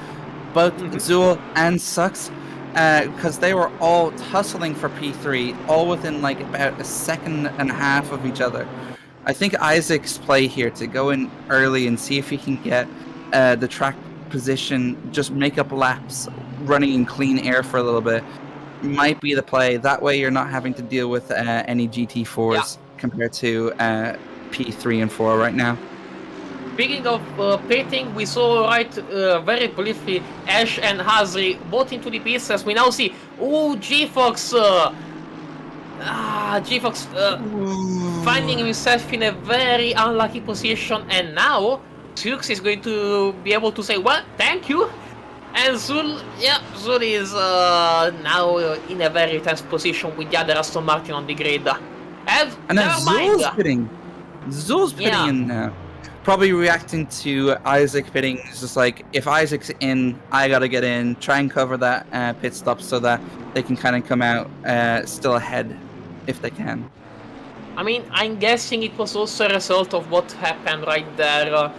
both Zul and Sux because they were all tussling for P3, all within like about a second and a half of each other. I think Isaac's play here to go in early and see if he can get the track position, just make up laps running in clean air for a little bit, might be the play. That way you're not having to deal with any GT4s compared to P3 and 4 right now.
Speaking of pitting, we saw very briefly Ash and Hazri both into the pits, as we now see. Oh, G-Fox! G-Fox finding himself in a very unlucky position, and now Zux is going to be able to say, well, thank you. And Zul is now in a very tense position with the other Aston Martin on the grid. And
then
never mind.
Zul's pitting in now. Probably reacting to Isaac pitting. It's just like, if Isaac's in, I gotta get in, try and cover that pit stop so that they can kind of come out still ahead if they can.
I mean, I'm guessing it was also a result of what happened right there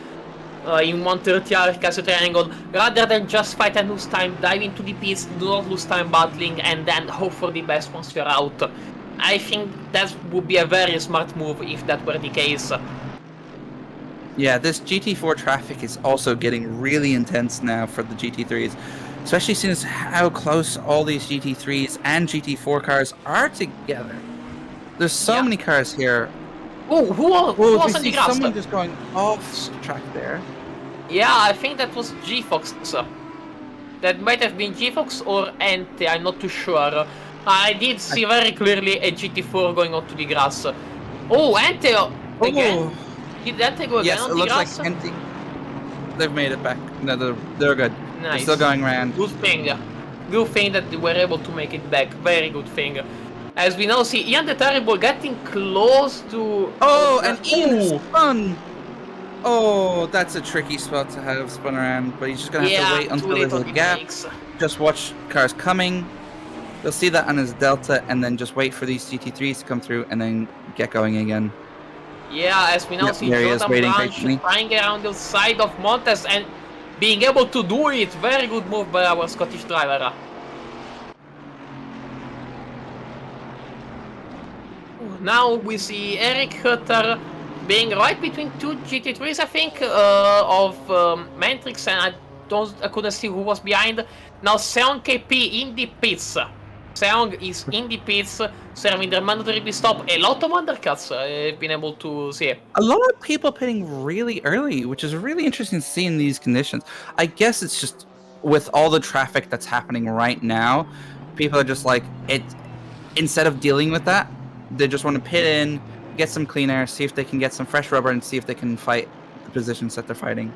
in 130 Castle Triangle. Rather than just fight and lose time, dive into the pits, do not lose time battling, and then hope for the best once you're out. I think that would be a very smart move if that were the case.
Yeah, this GT4 traffic is also getting really intense now for the GT3s, especially since how close all these GT3s and GT4 cars are together. There's so many cars here.
Oh, who was on the grass?
Someone just going off track there.
Yeah, I think that was G-Fox. That might have been G-Fox or Ente, I'm not too sure. I did see very clearly a GT4 going onto the grass. Oh, Ente again? Did Ente go again
yes,
on
it
the
looks
grass?
like Ente. They've made it back. No, they're good.
Nice.
They're still going around.
Good thing. Good thing that they were able to make it back. Very good thing. As we now see Ian the Terrible getting close to...
Oh, and Ian spun! Oh, that's a tricky spot to have spun around, but he's just going to have to wait until there's a gap. Just watch cars coming. You'll see that on his Delta, and then just wait for these GT3s to come through, and then get going again.
Yeah, as we now see Jordan Branch flying around the side of Montes and being able to do it. Very good move by our Scottish driver. Now we see Eric Hutter being right between two GT3s, I think, of Matrix, and I couldn't see who was behind. Now Seong KP in the pits. Seong is in the pits, serving their mandatory pit stop. A lot of undercuts I've been able to see.
A lot of people pitting really early, which is really interesting to see in these conditions. I guess it's just with all the traffic that's happening right now, people are just like, instead of dealing with that, they just want to pit in, get some clean air, see if they can get some fresh rubber, and see if they can fight the positions that they're fighting.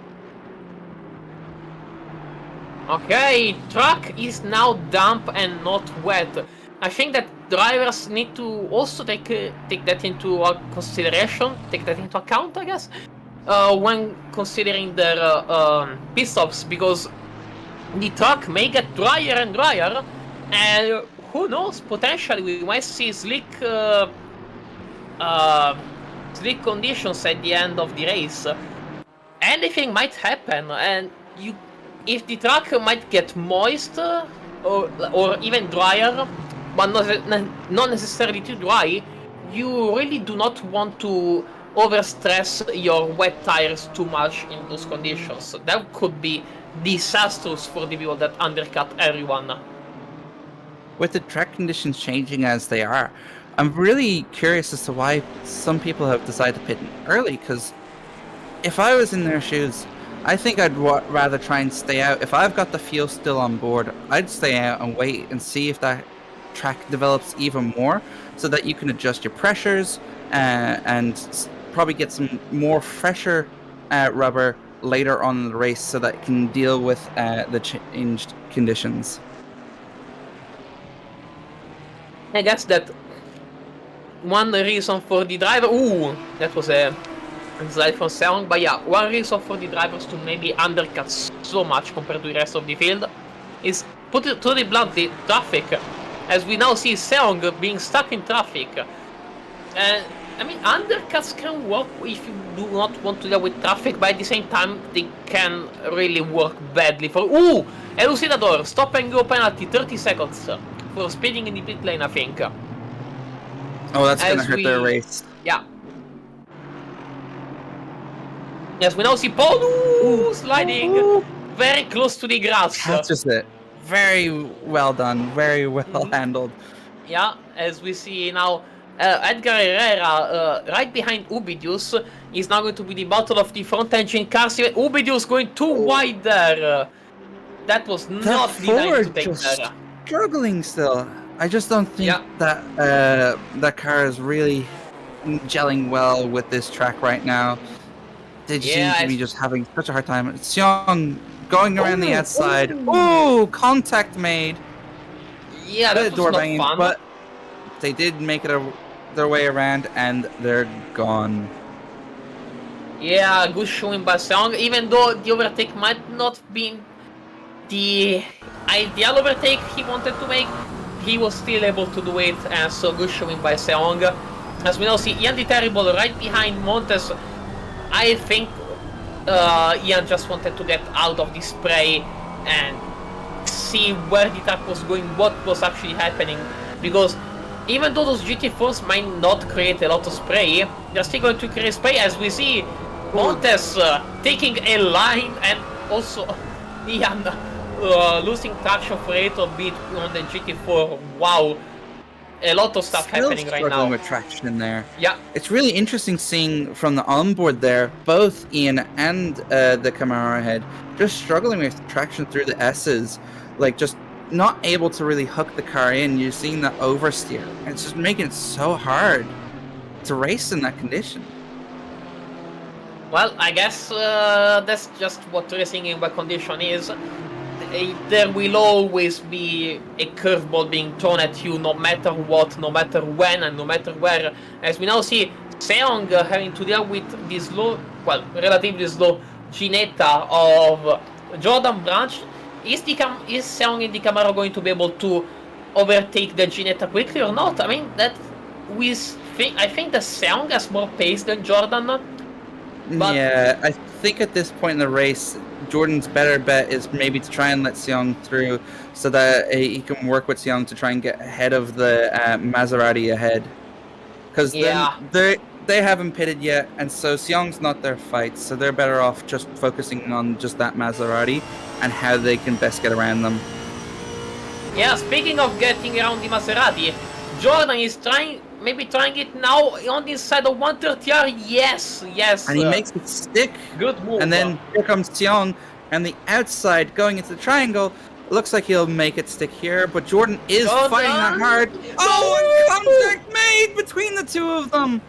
Okay, track is now damp and not wet. I think that drivers need to also take that into consideration, take that into account, I guess, when considering their pit stops, because the track may get drier and drier, and who knows, potentially we might see slick slick conditions at the end of the race, anything might happen, and if the track might get moist or even drier, but not necessarily too dry, you really do not want to overstress your wet tires too much in those conditions. That could be disastrous for the people that undercut everyone.
With the track conditions changing as they are, I'm really curious as to why some people have decided to pit early, because if I was in their shoes, I think I'd rather try and stay out. If I've got the fuel still on board, I'd stay out and wait and see if that track develops even more, so that you can adjust your pressures and probably get some more fresher rubber later on in the race, so that it can deal with the changed conditions.
I guess that one reason for the driver... Ooh, that was a slide from Seong. But yeah, one reason for the drivers to maybe undercut so much compared to the rest of the field is, put it totally bluntly, traffic. As we now see Seong being stuck in traffic. I mean, undercuts can work if you do not want to deal with traffic, but at the same time, they can really work badly for... Ooh! Elucidador, stop and go penalty, 30 seconds for speeding in the pit lane, I think.
Oh, that's gonna hurt their race.
Yeah. Yes, we now see Paul sliding very close to the grass.
That's just it. Very well done. Very well handled.
Yeah, as we see now, Edgar Herrera right behind Ubidius is now going to be the battle of the front engine cars. Ubidius going too wide there. That was not the line to take there.
Struggling still. I just don't think that that car is really gelling well with this track right now. They seem to be just having such a hard time. Xiong going around the outside. Ooh, contact made.
Yeah, that was not fun.
But they did make it their way around, and they're gone.
Yeah, good showing by Xiong, even though the overtake might not be the ideal overtake he wanted to make. He was still able to do it, and so good showing by Seong. As we now see Ian the Terrible right behind Montes. I think Ian just wanted to get out of the spray and see where the track was going, what was actually happening. Because even though those GT4s might not create a lot of spray, they're still going to create spray, as we see Montes taking a line, and also Ian losing traction for a little bit on the GT4. Wow, a lot of stuff happening right now.
With traction there.
Yeah,
it's really interesting seeing from the onboard there, both Ian and the Camaro head just struggling with traction through the S's, like just not able to really hook the car in. You're seeing the oversteer. It's just making it so hard to race in that condition.
Well, I guess that's just what racing in wet condition is. There will always be a curveball being thrown at you, no matter what, no matter when, and no matter where. As we now see Seong having to deal with the slow, well, relatively slow Ginetta of Jordan Branch. Is Seong in the Camaro going to be able to overtake the Ginetta quickly or not? I mean, I think that Seong has more pace than Jordan. But
yeah, I think at this point in the race, Jordan's better bet is maybe to try and let Seong through, so that he can work with Seong to try and get ahead of the Maserati ahead. Because they haven't pitted yet, and so Seong's not their fight, so they're better off just focusing on just that Maserati and how they can best get around them.
Yeah, speaking of getting around the Maserati, Jordan is trying it now on the inside of 130R. Yes.
And he makes it stick.
Good move.
And then here comes Xiong, and the outside going into the triangle. Looks like he'll make it stick here, but Jordan is fighting that hard. Oh, and contact made between the two of them.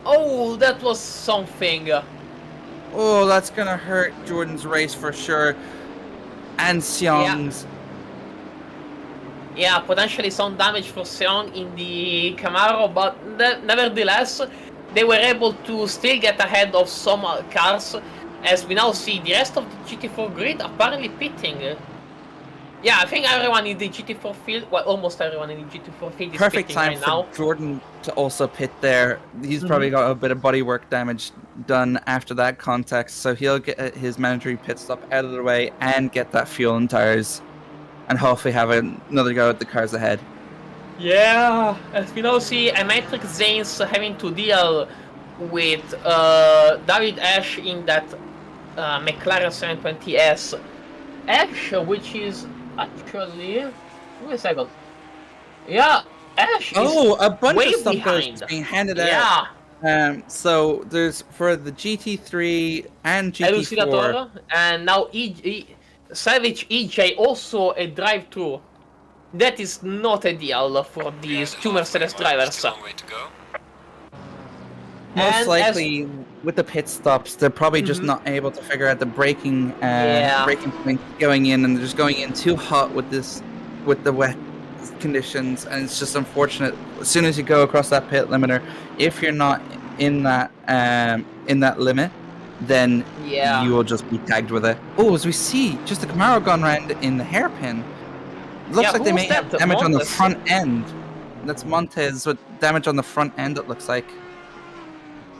Oh, that was something.
Oh, that's gonna hurt Jordan's race for sure. And Xiong's.
Yeah, potentially some damage for Seong in the Camaro, but nevertheless, they were able to still get ahead of some cars, as we now see the rest of the GT4 grid apparently pitting. Yeah, I think everyone in the GT4 field, well, almost everyone in the GT4 field is
Perfect
pitting
time
right
for
now.
Jordan to also pit there. He's probably got a bit of bodywork damage done after that context, so he'll get his mandatory pit stop out of the way and get that fuel and tires, and hopefully have another go at the cars ahead.
Yeah, as we now see, Matrix Zanes having to deal with David Ash in that McLaren 720S. Ash, which is actually... Wait a second. Yeah, Ash is
A bunch
way
of stuff
behind.
is being handed
Yeah.
out. So there's for the GT3 and GT4.
Elucidator, and now Savage EJ also a drive-through. That is not ideal for these two Mercedes drivers.
Still a long way to go.
Most
And
likely, with the pit stops, they're probably just not able to figure out the braking point going in, and they're just going in too hot with the wet conditions, and it's just unfortunate. As soon as you go across that pit limiter, if you're not in that limit, then you will just be tagged with it. Oh, as we see, just the Camaro gone round in the hairpin. Looks like they may have damage on the front end. That's Montez with damage on the front end, it looks like.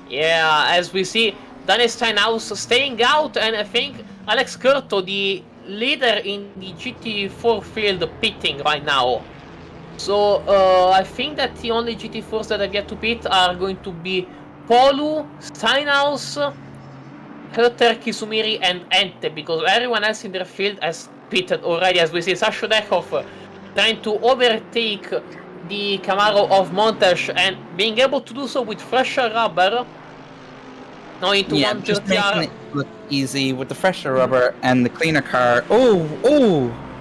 Yeah, as we see, Daniel Steinhaus staying out, and I think Alex Curto, the leader in the GT4 field, pitting right now. So I think that the only GT4s that have yet to pit are going to be Polu, Steinhaus, Herter, Kisumiri, and Ente, because everyone else in their field has pitted already. As we see, Sasha Dekhoff trying to overtake the Camaro of Montes and being able to do so with fresher rubber. Now into
Yeah,
130R.
just making it look easy with the fresher rubber and the cleaner car.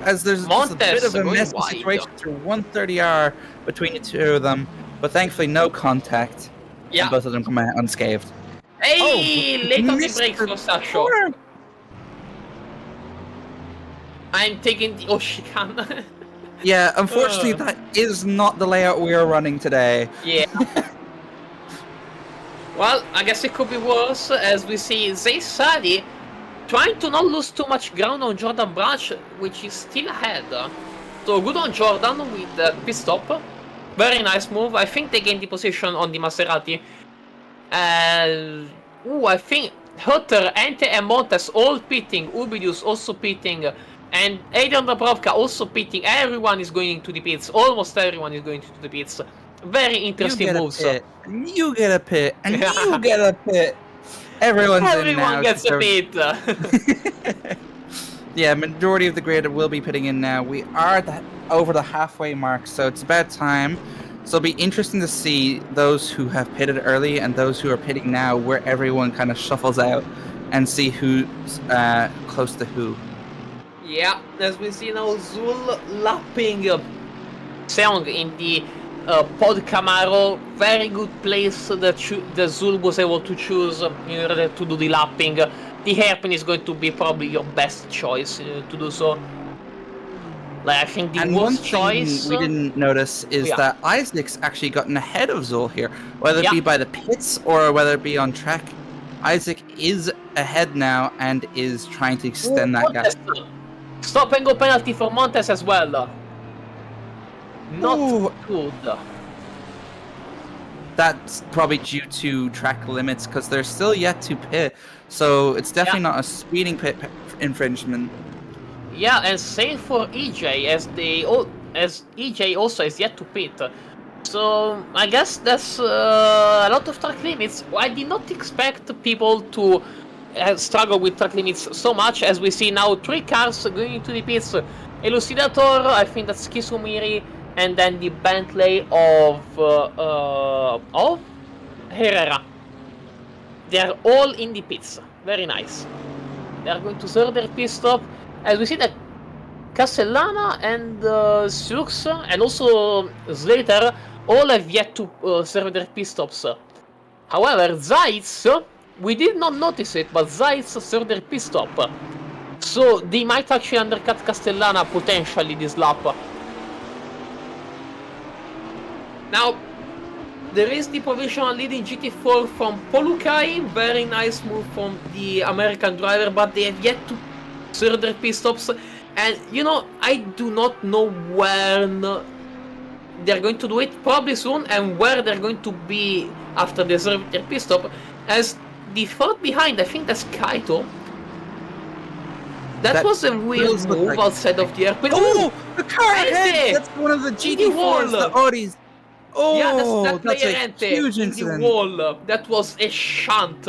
As there's just a bit of a messy situation through 130R between the two of them, but thankfully no contact.
Yeah.
And both of them come out unscathed.
Hey, late on the brakes for Sasha. I'm taking the Oshikan.
Yeah, unfortunately, that is not the layout we are running today.
Yeah. Well, I guess it could be worse, as we see Zay Sadi trying to not lose too much ground on Jordan Branch, which is still ahead. So good on Jordan with the pit stop. Very nice move. I think they gained the position on the Maserati. I think Hutter, Ente, and Montes all pitting. Ubidius also pitting. And Adrian Dabrowka also pitting. Everyone is going into the pits. Almost everyone is going into the pits. Very interesting moves.
You get a pit, and you get a pit. Everyone
gets a pit.
Yeah, majority of the grid will be pitting in now. We are over the halfway mark, so it's about time. So it'll be interesting to see those who have pitted early and those who are pitting now, where everyone kind of shuffles out and see who's close to who.
Yeah, as we see now, Zul lapping Seong in the Pod Camaro. Very good place that Zul was able to choose in order to do the lapping. The hairpin is going to be probably your best choice to do so. Like, I think the worst choice
we didn't notice is that Isaac's actually gotten ahead of Zul here, whether it be by the pits or whether it be on track. Isaac is ahead now and is trying to extend that gap.
Stop and go penalty for Montes as well. Not good.
That's probably due to track limits because they're still yet to pit, so it's definitely not a speeding pit infringement.
Yeah, and same for EJ, as EJ also is yet to pit. So I guess that's a lot of track limits. I did not expect people to struggle with track limits so much, as we see now 3 cars going into the pits. Elucidator, I think that's Kisumiri, and then the Bentley of Herrera. They are all in the pits. Very nice. They are going to serve their pit stop. As we see that Castellana and Sux and also Slater all have yet to serve their pit stops. However, Zeitz, we did not notice it, but Zeitz served their pit stop. So they might actually undercut Castellana potentially this lap. Now, there is the provisional lead in GT4 from Polukai. Very nice move from the American driver, but they have yet to serve their pit stops. And, I do not know when they're going to do it, probably soon, and where they're going to be after they serve their pit stop. As the third behind, I think that's Kaito. That was a weird
does look
move
like-
outside of the airplane.
Oh, the car ahead!
Ente!
That's one of the GT4s,
wall.
the Audis. Oh,
Yeah, that's
that's
player
a
Ente
huge
in
incident.
the wall. That was a shunt.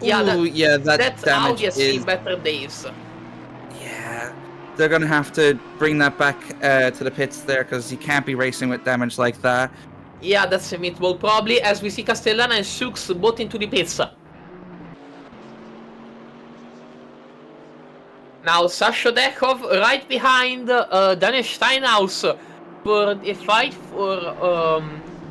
Yeah,
That
that's
damage
Audi has seen
is...
better days.
Yeah, they're going to have to bring that back to the pits there, because you can't be racing with damage like that.
Yeah, that's a meatball probably, as we see Castellana and Sux both into the pits. Now Sasha Dekov right behind Daniel Steinhaus for a fight for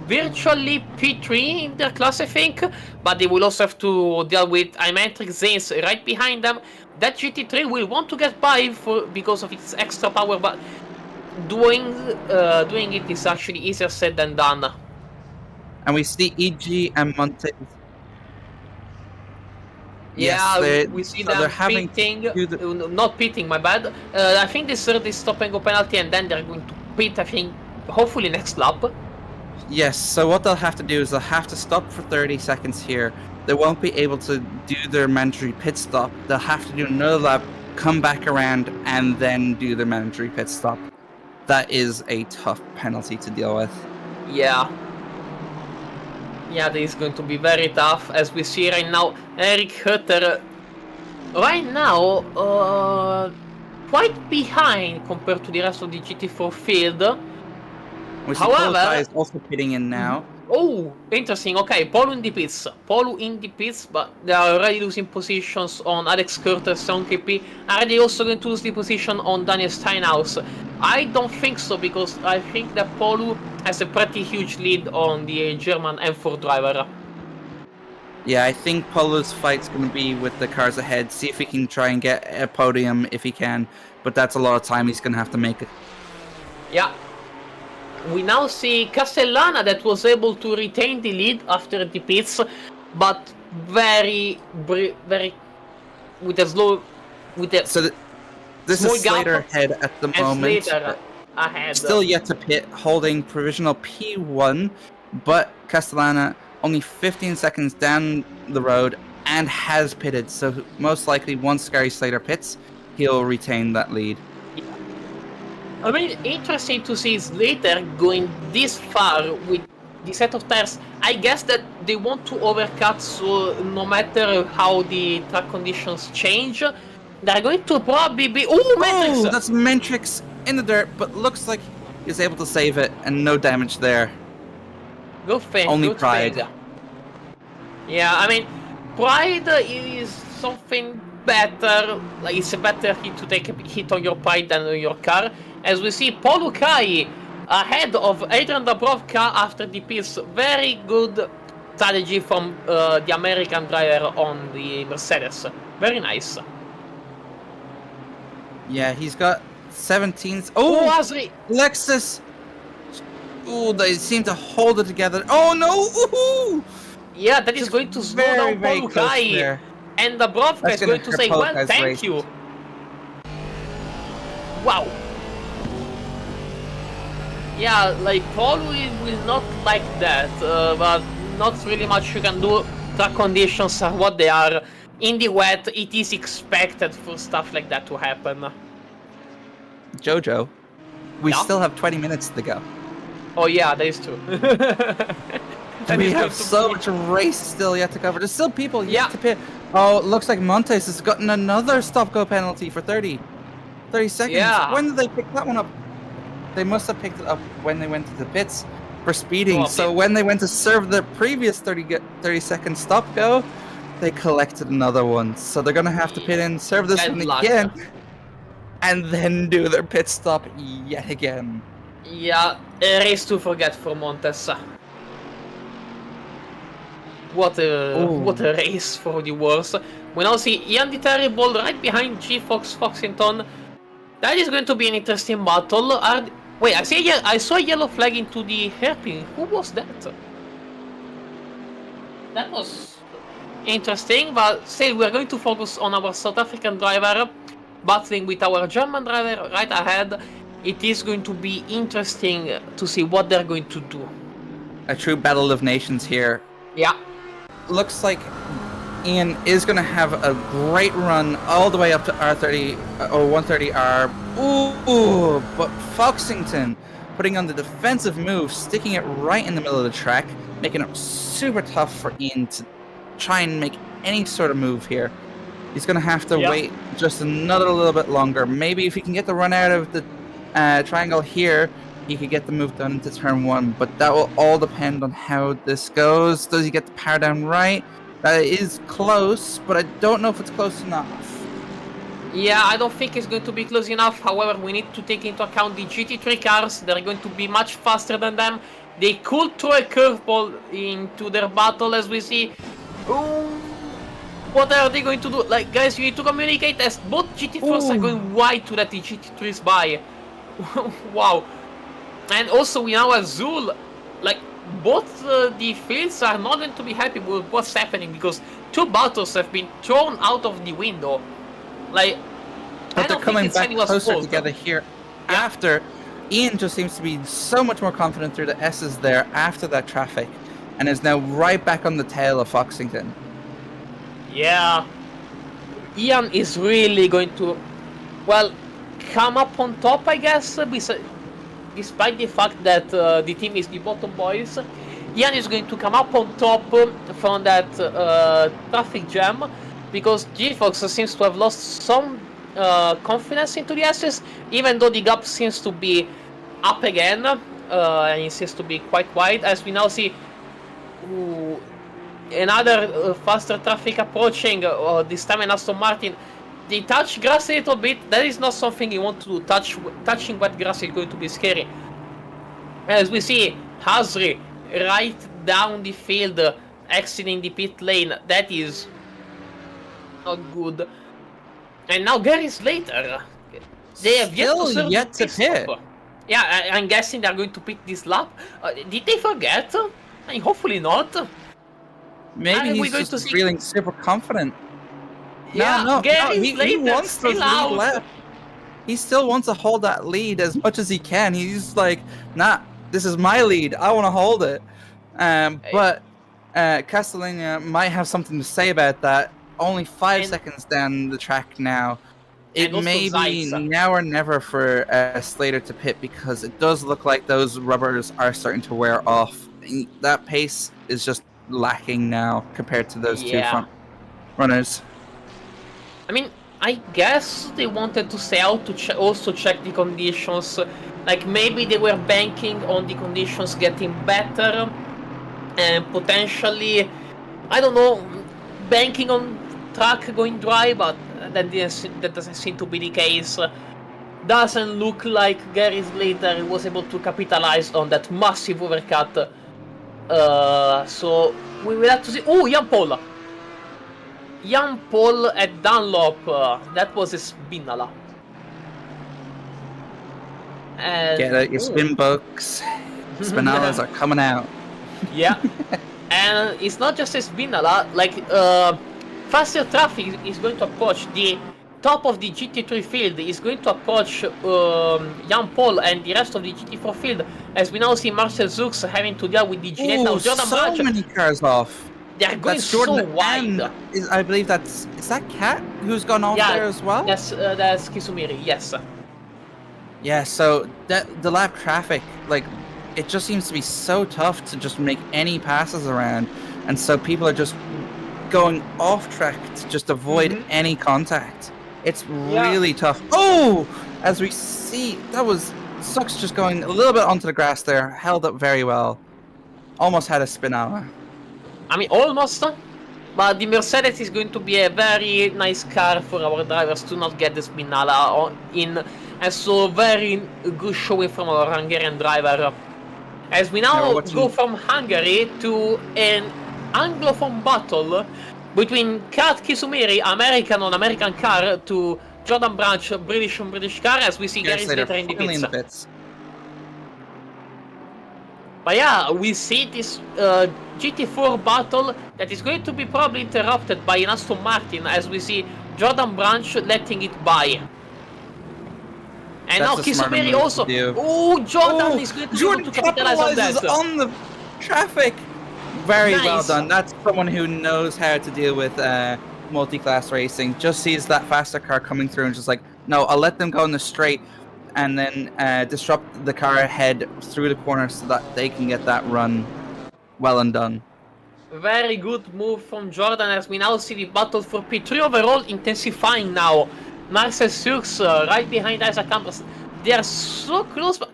virtually P3 in their class, I think, but they will also have to deal with Imetric Zanes right behind them. That GT3 will want to get by because of its extra power, but doing it is actually easier said than done.
And we see EG and Monte.
Yeah,
Yes,
we see
so
them
they're having
pitting,
to do
not pitting, my bad. I think they serve this stop and go penalty, and then they're going to pit, I think, hopefully next lap.
Yes, so what they'll have to do is they'll have to stop for 30 seconds here. They won't be able to do their mandatory pit stop. They'll have to do another lap, come back around, and then do their mandatory pit stop. That is a tough penalty to deal with.
Yeah. Yeah, this is going to be very tough, as we see right now. Eric Hutter, right now, quite behind compared to the rest of the GT4 field.
We see
However-
Polo is also pitting in now.
Oh, interesting. Okay, Polo in the pits. But they are already losing positions on Alex Curtis on KP. Are they also going to lose the position on Daniel Steinhaus? I don't think so, because I think that Polo has a pretty huge lead on the German M4 driver.
Yeah, I think Polo's fight's going to be with the cars ahead. See if he can try and get a podium if he can. But that's a lot of time he's going to have to make it.
Yeah. We now see Castellana that was able to retain the lead after the pits, but very with a slow,
So this
small
is Slater
gap,
ahead at the
and
moment.
Slater ahead.
Still yet to pit, holding provisional P1, but Castellana only 15 seconds down the road and has pitted. So most likely once Gary Slater pits, he'll retain that lead.
I mean, interesting to see Slater going this far with the set of tires. I guess that they want to overcut, so no matter how the track conditions change, they're going to probably be... Oh, Matrix!
Oh, that's Mentrix in the dirt, but looks like he's able to save it and no damage there.
Good thing.
Only
good
Pride.
thing. Yeah, I mean, Pride is something better. Like, it's a better hit to take a hit on your Pride than on your car. As we see Paul Ukai ahead of Adrian Dabrowka after the pits. Very good strategy from the American driver on the Mercedes. Very nice.
Yeah, he's got 17.
Oh,
Oh,
Asri!
Lexus! Oh, they seem to hold it together. Oh no! Ooh!
Yeah, that is going to slow
Very,
down
very
Paul
close
Ukai.
there.
And Dabrowka
That's
is
gonna
going to
hurt
say,
Paul
well,
Ukai's
thank
race.
you. Yeah, like Paul will not like that, but not really much you can do. Track conditions are what they are. In the wet, it is expected for stuff like that to happen.
Jojo, we
Yeah?
still have 20 minutes to go.
Oh yeah, that is true.
And we have so much race still yet to cover. There's still people yet to pit. Oh, it looks like Montes has gotten another stop-go penalty for 30 seconds.
Yeah.
When did they pick that one up? They must have picked it up when they went to the pits for speeding.
Probably.
So when they went to serve the previous 30-second stop-go, they collected another one. So they're going to have to pit in, serve this
Bad
one
luck.
again, and then do their pit stop yet again.
Yeah, a race to forget for Montes. What a race for the worst. We now see Ian the Terrible right behind G Fox Foxington. That is going to be an interesting battle. Wait, I saw a yellow flag into the hairpin. Who was that? That was interesting, but still we're going to focus on our South African driver. battling with our German driver right ahead. It is going to be interesting to see what they're going to do.
A true battle of nations here.
Yeah.
Looks like Ian is going to have a great run all the way up to R30 or 130R. Ooh, but Foxington putting on the defensive move, sticking it right in the middle of the track, making it super tough for Ian to try and make any sort of move here. He's going to have to wait just another little bit longer. Maybe if he can get the run out of the triangle here, he could get the move done into turn 1, but that will all depend on how this goes. Does he get the power down right? That is close, but I don't know if it's close enough.
Yeah, I don't think it's going to be close enough. However, we need to take into account the GT3 cars. They're going to be much faster than them. They could throw a curveball into their battle, as we see. What are they going to do? Like, guys, you need to communicate, as both GT4s are going wide to let the GT3s by. Wow. And also we now have Zul. Like, both the fields are not going to be happy with what's happening, because 2 battles have been thrown out of the window. Like,
but they're coming back closer together here after. Ian just seems to be so much more confident through the S's there after that traffic, and is now right back on the tail of Foxington.
Yeah. Ian is really going to, well, come up on top, I guess, despite the fact that the team is the bottom boys. Ian is going to come up on top from that traffic jam, because G-Fox seems to have lost some confidence into the S's, even though the gap seems to be up again, and it seems to be quite wide, as we now see another faster traffic approaching, this time an Aston Martin. They touch grass a little bit. That is not something you want to do. Touching wet grass is going to be scary. As we see Hasri right down the field, exiting the pit lane. That is not good. And now Gary Slater. They have yet to pit. Yeah, I'm guessing they're going to pit this lap. Did they forget? I mean, hopefully not.
Maybe he's just feeling super confident.
Yeah,
no,
he
wants to lead left. He still wants to hold that lead as much as he can. He's like, nah, this is my lead. I want to hold it. But Castellania might have something to say about that. Only 5 seconds down the track now. It may be now or never for Slater to pit, because it does look like those rubbers are starting to wear off. That pace is just lacking now compared to those 2 front runners.
I mean, I guess they wanted to stay out to also check the conditions. Like, maybe they were banking on the conditions getting better, and potentially, I don't know, banking on track going dry, but that doesn't seem to be the case. Doesn't look like Gary Slater was able to capitalize on that massive overcut. So we will have to see. Oh, Jan Paul at Dunlop. That was a Spinala.
Get out your spin books. Spinalas are coming out.
Yeah. And it's not just a Spinala. Like, faster traffic is going to approach the top of the GT3 field, is going to approach Jan Paul and the rest of the GT4 field, as we now see Marcel Zux having to deal with the Ginetta. Now Jordan Branch,
so many cars off.
They're going so wide.
I believe is that Kat who's gone off there as well?
That's Kisumiri, yes.
Yeah, so the lap traffic, like, it just seems to be so tough to just make any passes around, and so people are just going off track to just avoid any contact. It's really tough. Oh, as we see, that was Sux just going a little bit onto the grass there, held up very well. Almost had a Spinala.
I mean, almost, but the Mercedes is going to be a very nice car for our drivers to not get the Spinala in, and so very good showing from our Hungarian driver. As we now go from Hungary to an Anglophone battle between Kat Kisumiri, American on American car, to Jordan Branch, British on British car, as we see Gary Slater in the pits. But yeah, we see this GT4 battle that is going to be probably interrupted by an Aston Martin, as we see Jordan Branch letting it by. And now
That's a smarter
Kisumeri
move
also.
to do.
Oh, Jordan
Oh,
is going to be
Jordan
able to capitalize on
capitalizes
that.
on the traffic. Very well
Nice.
done. That's someone who knows how to deal with multi-class racing. Just sees that faster car coming through and just like, no, I'll let them go in the straight and then disrupt the car ahead through the corner so that they can get that run well and done.
Very good move from Jordan as we now see the battle for P3 overall intensifying now. Marcel Surks right behind Isaac Ambros. They are so close, but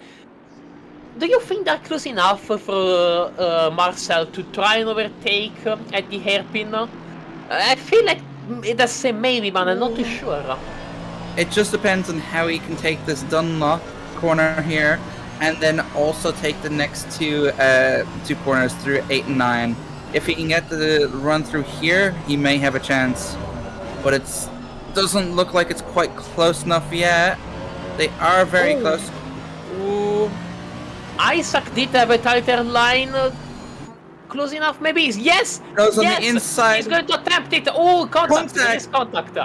do you think they're close enough for Marcel to try and overtake at the hairpin? I feel like that's a maybe, but I'm not too sure.
It just depends on how he can take this Dunlop corner here and then also take the next two corners through 8 and 9. If he can get the run through here, he may have a chance. But it doesn't look like it's quite close enough yet. They are very close. Ooh.
Isaac did have a tighter line. Close enough, maybe. Yes!
Goes on
yes!
the inside.
He's going to attempt it. Oh, contact!
Contact.
Yes, contact.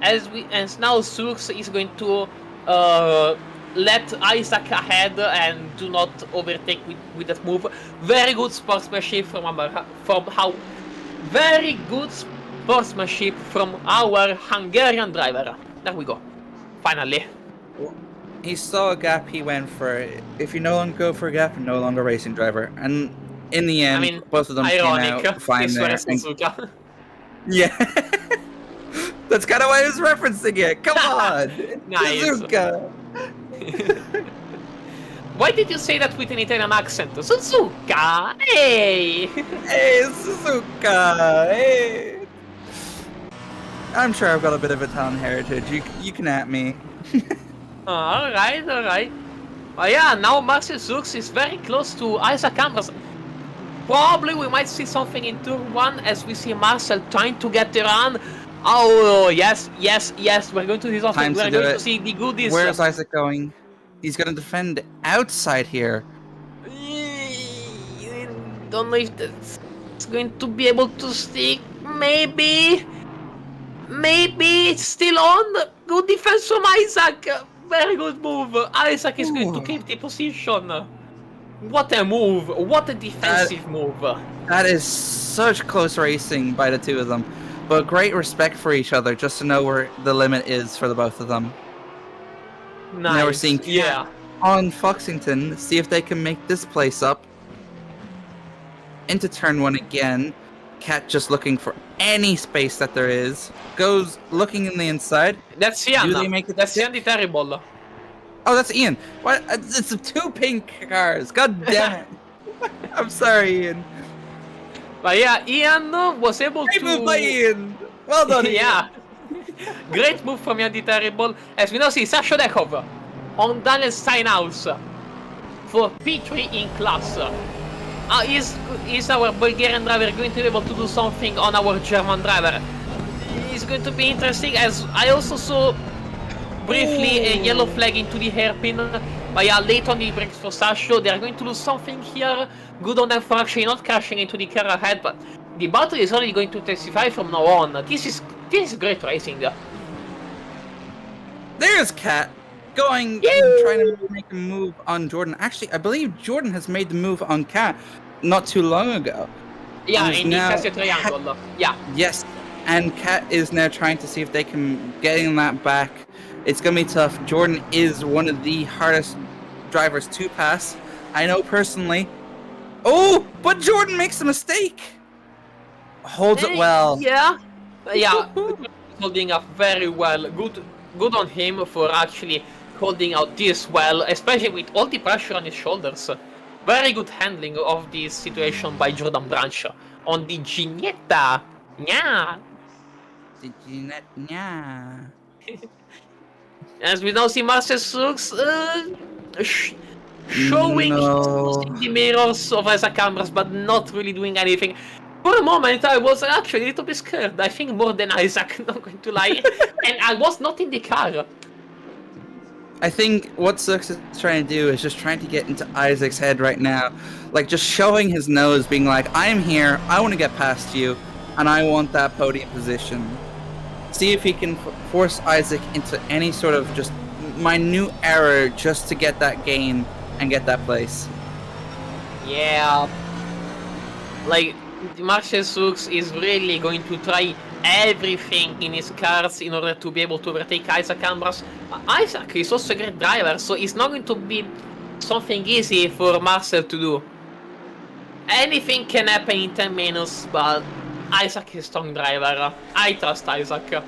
As now Surks is going to let Isaac ahead and do not overtake with that move. Very good sportsmanship from our Hungarian driver. There we go. Finally.
He saw a gap, he went for it. If you no longer go for a gap, you're no longer a racing driver. And in the end,
I mean,
both of them
ironic.
came out fine there.
Suzuka.
Yeah. That's kind of why I was referencing it. Come on.
Nice.
Suzuka.
Why did you say that with an Italian accent? Suzuka! Hey!
Hey, Suzuka! Hey! I'm sure I've got a bit of Italian heritage. You can at me.
Alright, alright. But yeah, now Marcel Surks is very close to Isaac Ambros. Probably we might see something in turn 1 as we see Marcel trying to get the run. Oh, yes, yes, yes, we're going to see something. We're going to see the goodies.
Where's Isaac going? He's going to defend outside here.
Don't know if that's going to be able to stick. Maybe it's still on. Good defense from Isaac. Very good move. Isaac is going to keep the position. What a move. What a defensive move.
That is such close racing by the two of them. But great respect for each other, just to know where the limit is for the both of them.
Nice.
Now we're seeing Cat on Foxington, see if they can make this place up. Into turn 1 again. Cat just looking for any space that there is. Goes looking in the inside.
That's Ian.
Do they make it
That's Ian the Terrible.
Oh, that's Ian. What? It's the 2 pink cars. God damn it. I'm sorry, Ian.
But yeah, Ian was able
Great
to...
move by Ian. Well done, Ian.
Yeah. Great move from Ian the Terrible. As we now see Sasha Dekov on Daniel Steinhaus for P3 in class. Is our Bulgarian driver going to be able to do something on our German driver? It's going to be interesting, as I also saw briefly a yellow flag into the hairpin. But yeah, late on the brakes for Sasha. They are going to do something here. Good on them for actually not crashing into the car ahead, but the battle is only going to intensify from now on. This is great racing.
There's Cat going and trying to make a move on Jordan. Actually, I believe Jordan has made the move on Cat not too long ago.
Yeah, in the Casio Triangle. Yeah.
Yes, and Cat is now trying to see if they can get in that back. It's going to be tough. Jordan is one of the hardest drivers to pass. I know personally. Oh, but Jordan makes a mistake. Holds it well.
Yeah. Holding up very well. Good on him for actually holding out this well, especially with all the pressure on his shoulders. Very good handling of this situation by Jordan Branch on the Ginetta. Yeah.
The Ginetta.
As we now see Marcel Surks showing the mirrors of Isaac Ambros, but not really doing anything. For a moment, I was actually a little bit scared. I think more than Isaac, not going to lie. And I was not in the car.
I think what Surks is trying to do is just trying to get into Isaac's head right now. Like, just showing his nose, being like, I'm here, I want to get past you, and I want that podium position. see if he can force Isaac into any sort of just minute error just to get that gain and get that place.
Yeah. Like, Marcel Suzuka is really going to try everything in his cars in order to be able to overtake Isaac Ambras. Isaac is also a great driver, so it's not going to be something easy for Marcel to do. Anything can happen in 10 minutes, but Isaac is a strong driver. I trust Isaac.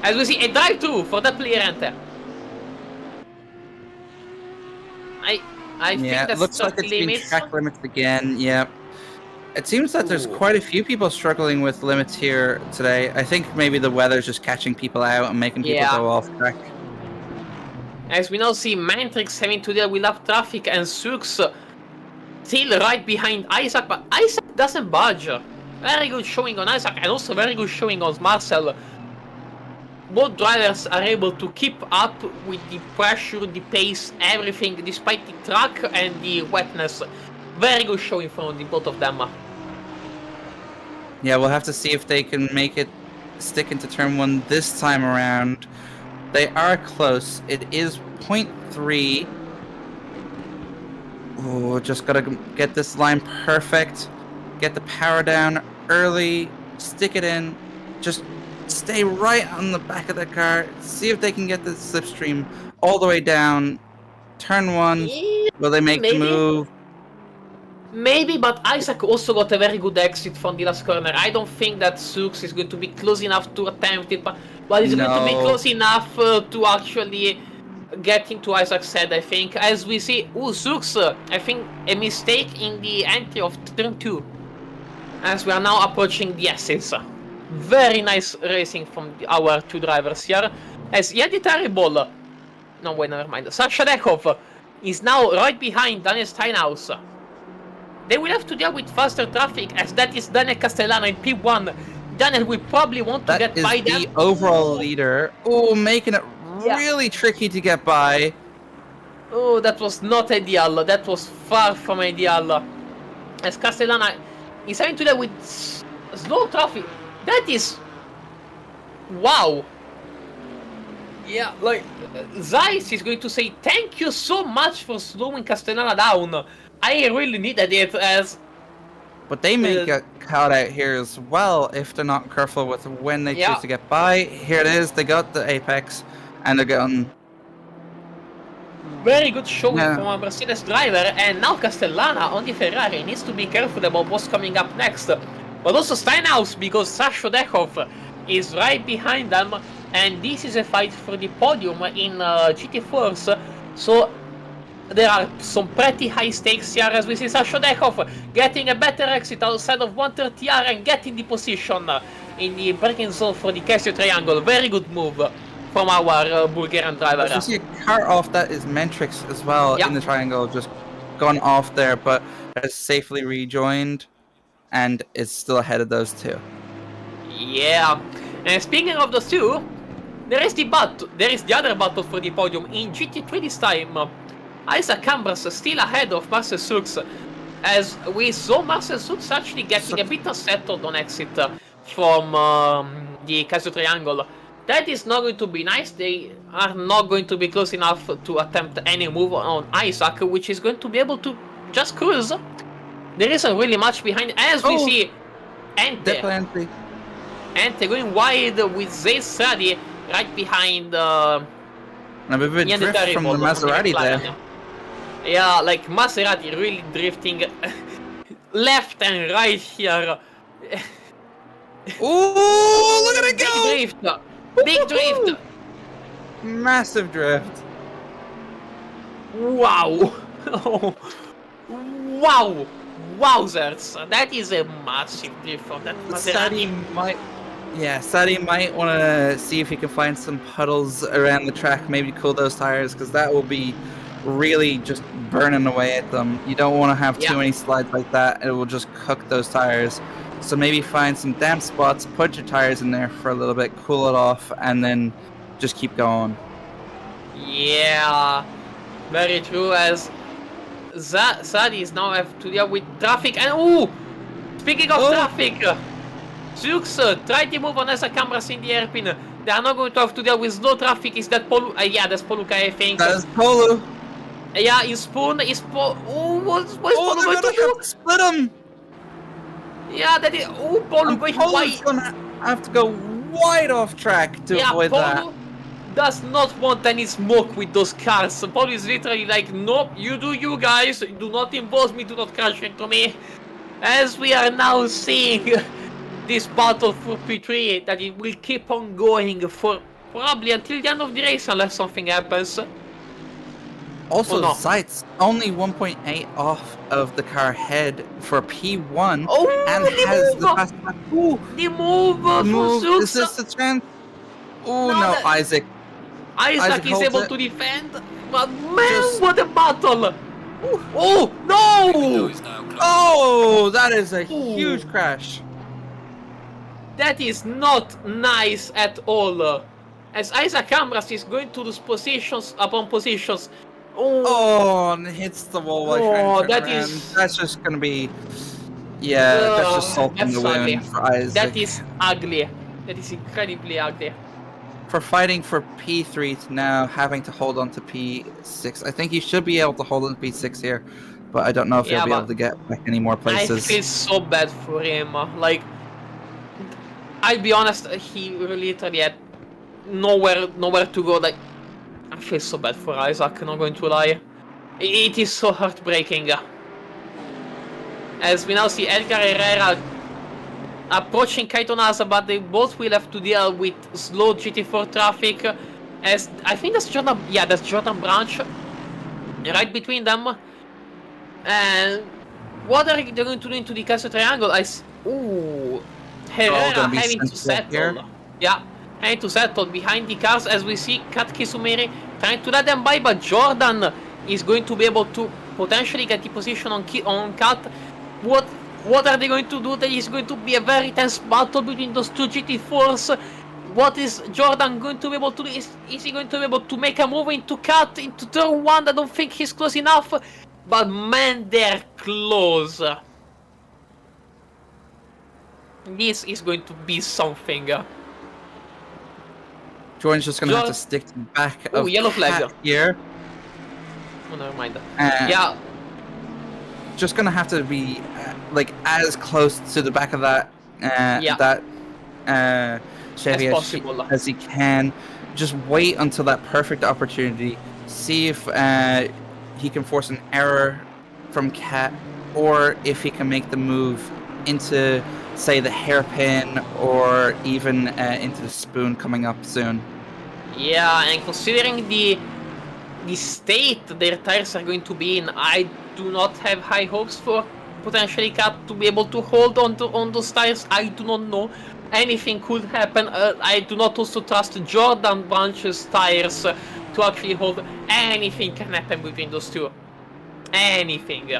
As we see, a drive-through for that player enter. I think that's
looks like it's been track limits again. Yeah. It seems that there's quite a few people struggling with limits here today. I think maybe the weather's just catching people out and making people go off track.
As we now see Mantrix having to deal with lap traffic and Suzuka still right behind Isaac, but Isaac doesn't budge. Very good showing on Isaac and also very good showing on Marcel. Both drivers are able to keep up with the pressure, the pace, everything, despite the track and the wetness. Very good showing from the both of them.
Yeah, we'll have to see if they can make it stick into turn 1 this time around. They are close. It is 0.3. Oh, just gotta get this line perfect. Get the power down early. Stick it in. Just stay right on the back of the car. See if they can get the slipstream all the way down. Turn 1. Will they make the move?
Maybe, but Isaac also got a very good exit from the last corner. I don't think that Suzuka is going to be close enough to attempt it, but he's going to be close enough to actually get into Isaac's head, I think. As we see, Suzuka, I think a mistake in the entry of turn 2. As we are now approaching the S's. Very nice racing from our two drivers here. As Yeti Terrible, no wait, never mind. Sasha Dekov is now right behind Daniel Steinhaus. They will have to deal with faster traffic as that is Daniel Castellano in P1. Daniel will probably want to get by them.
That is the overall leader. Oh, making it really tricky to get by.
Oh, that was not ideal. That was far from ideal. As Castellano is having to deal with slow traffic. That is... Wow. Yeah, like... Zeiss is going to say thank you so much for slowing Castellano down. I really needed it as...
But they may get caught out here as well if they're not careful with when they choose to get by. Here it is, they got the apex and they're going...
Very good showing from a Mercedes driver, and now Castellana on the Ferrari needs to be careful about what's coming up next. But also Steinhaus, because Sasha Dekov is right behind them, and this is a fight for the podium in GT4s. So there are some pretty high stakes here as we see Sasha Dekov getting a better exit outside of 130R and getting the position in the braking zone for the Casio triangle. Very good move from our Bulgarian driver.
You see a car off that is Mentrix as well in the triangle, just gone off there, but has safely rejoined and is still ahead of those two.
Yeah, and speaking of those two, there is the other battle for the podium in GT3 this time. Isaac Ambras still ahead of Marcel Suzuka, as we saw Marcel Suzuka actually getting a bit unsettled on exit from the Casio triangle. That is not going to be nice. They are not going to be close enough to attempt any move on Isaac, which is going to be able to just cruise. There isn't really much behind, as we see Ente going wide with Zay Stradi right behind
a bit of a drift from the Maserati there.
Yeah, like Maserati really drifting left and right here.
Oh, look at it go!
Big drift. Big drift.
Massive drift.
Wow. Wow. Wowzers. That is a massive drift from that Maserati.
Sadie might want to see if he can find some puddles around the track, maybe cool those tires, because that will be really just burning away at them. You don't want to have too many slides like that. It will just cook those tires. So maybe find some damp spots, put your tires in there for a little bit, cool it off, and then just keep going.
Yeah, very true, as Sadie is now have to deal with traffic. And speaking of traffic, Zux, try to move on as a cameras in the airpin. They are not going to have to deal with slow traffic. Is that Polu? Yeah, that's Poluka, I think.
That is Polu.
Yeah, is Spoon, is Oh, what's
Oh,
Polu
they're
going to
gonna have
do?
to split him.
Yeah, that is. Oh, Polu
And
going
Polu's
wide.
gonna have to go wide off track to
Yeah,
avoid that.
Polu does not want any smoke with those cars. Polu is literally like, nope, you do you guys. Do not involve me. Do not crash into me. As we are now seeing this battle for P3, that it will keep on going for probably until the end of the race unless something happens.
Also,
Oh, no.
Zeitz only 1.8 off of the car head for P1
Oh,
and
the
has
move!
the fast lap. Ooh,
The move
the
for
move. Is
Zux!
this the chance? Oh
No,
no,
that-
Isaac.
Isaac is
holds
able
it.
to defend, but man,
Just-
what a battle!
Ooh.
Oh,
Window
no!
is now closed.
Oh, that is a
Ooh.
huge crash.
That is not nice at all. As Isaac Amras is going to lose positions upon positions.
Oh, and hits the wall while trying
Oh,
to turn
that
around.
is-
That's just gonna be, yeah, that's just salt in
that's
the
ugly.
wound for Isaac.
That is ugly. That is incredibly ugly.
For fighting for P3 to now having to hold on to P6. I think he should be able to hold on to P6 here, but I don't know if
Yeah,
he'll be
but
able to get back any more places.
I feel so bad for him. Like, I'll be honest, he literally had nowhere to go. Like, I feel so bad for Isaac, not going to lie. It is so heartbreaking. As we now see Edgar Herrera approaching Kaito Nasa, but they both will have to deal with slow GT4 traffic. As I think that's Jordan, yeah, that's Jordan Branch, right between them. And what are they going to do into the Castle Triangle? Ooh, Herrera
gonna be
having to
sent here.
settle. Yeah, having to settle behind the cars as we see Kat Kisumeri trying to let them by, but Jordan is going to be able to potentially get the position on Kat. What are they going to do? There is going to be a very tense battle between those two GT4s. What is Jordan going to be able to do? Is he going to be able to make a move into Kat, into turn 1? I don't think he's close enough. But man, they're close. This is going to be something.
Jordan's just gonna have to stick to the back of
yellow flag.
Kat here.
Oh, never mind.
Yeah.
Yeah,
Just gonna have to be like as close to the back of that Chevy
as possible.
as he can. Just wait until that perfect opportunity. See if he can force an error from Kat, or if he can make the move into, say, the hairpin, or even into the spoon coming up soon.
Yeah, and considering the state their tires are going to be in, I do not have high hopes for potentially Kat to be able to hold on those tires. I do not know. Anything could happen. I do not also trust Jordan Branch's tires to actually hold. Anything can happen between those two. Anything.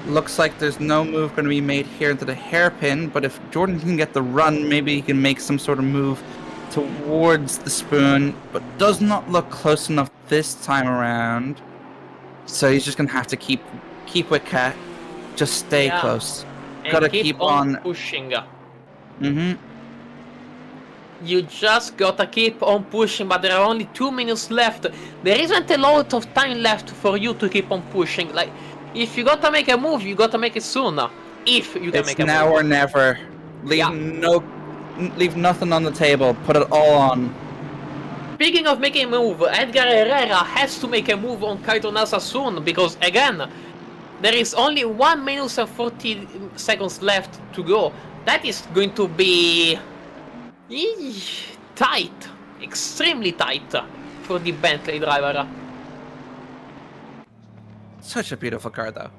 Looks like there's no move going to be made here into the hairpin, but if Jordan can get the run, maybe he can make some sort of move towards the spoon, but does not look close enough this time around. So he's just going to have to keep with Kat. Just stay close.
And
Gotta keep on
pushing.
You
just gotta keep on pushing, but there are only 2 minutes left. There isn't a lot of time left for you to keep on pushing. Like, if you gotta make a move, you gotta make it sooner. If you can make a move.
It's now or never. Leave nothing on the table. Put it all on.
Speaking of making a move, Edgar Herrera has to make a move on Kaito Nasa soon, because again, there is only 1 minute and 40 seconds left to go. That is going to be tight, extremely tight for the Bentley driver.
Such a beautiful car, though.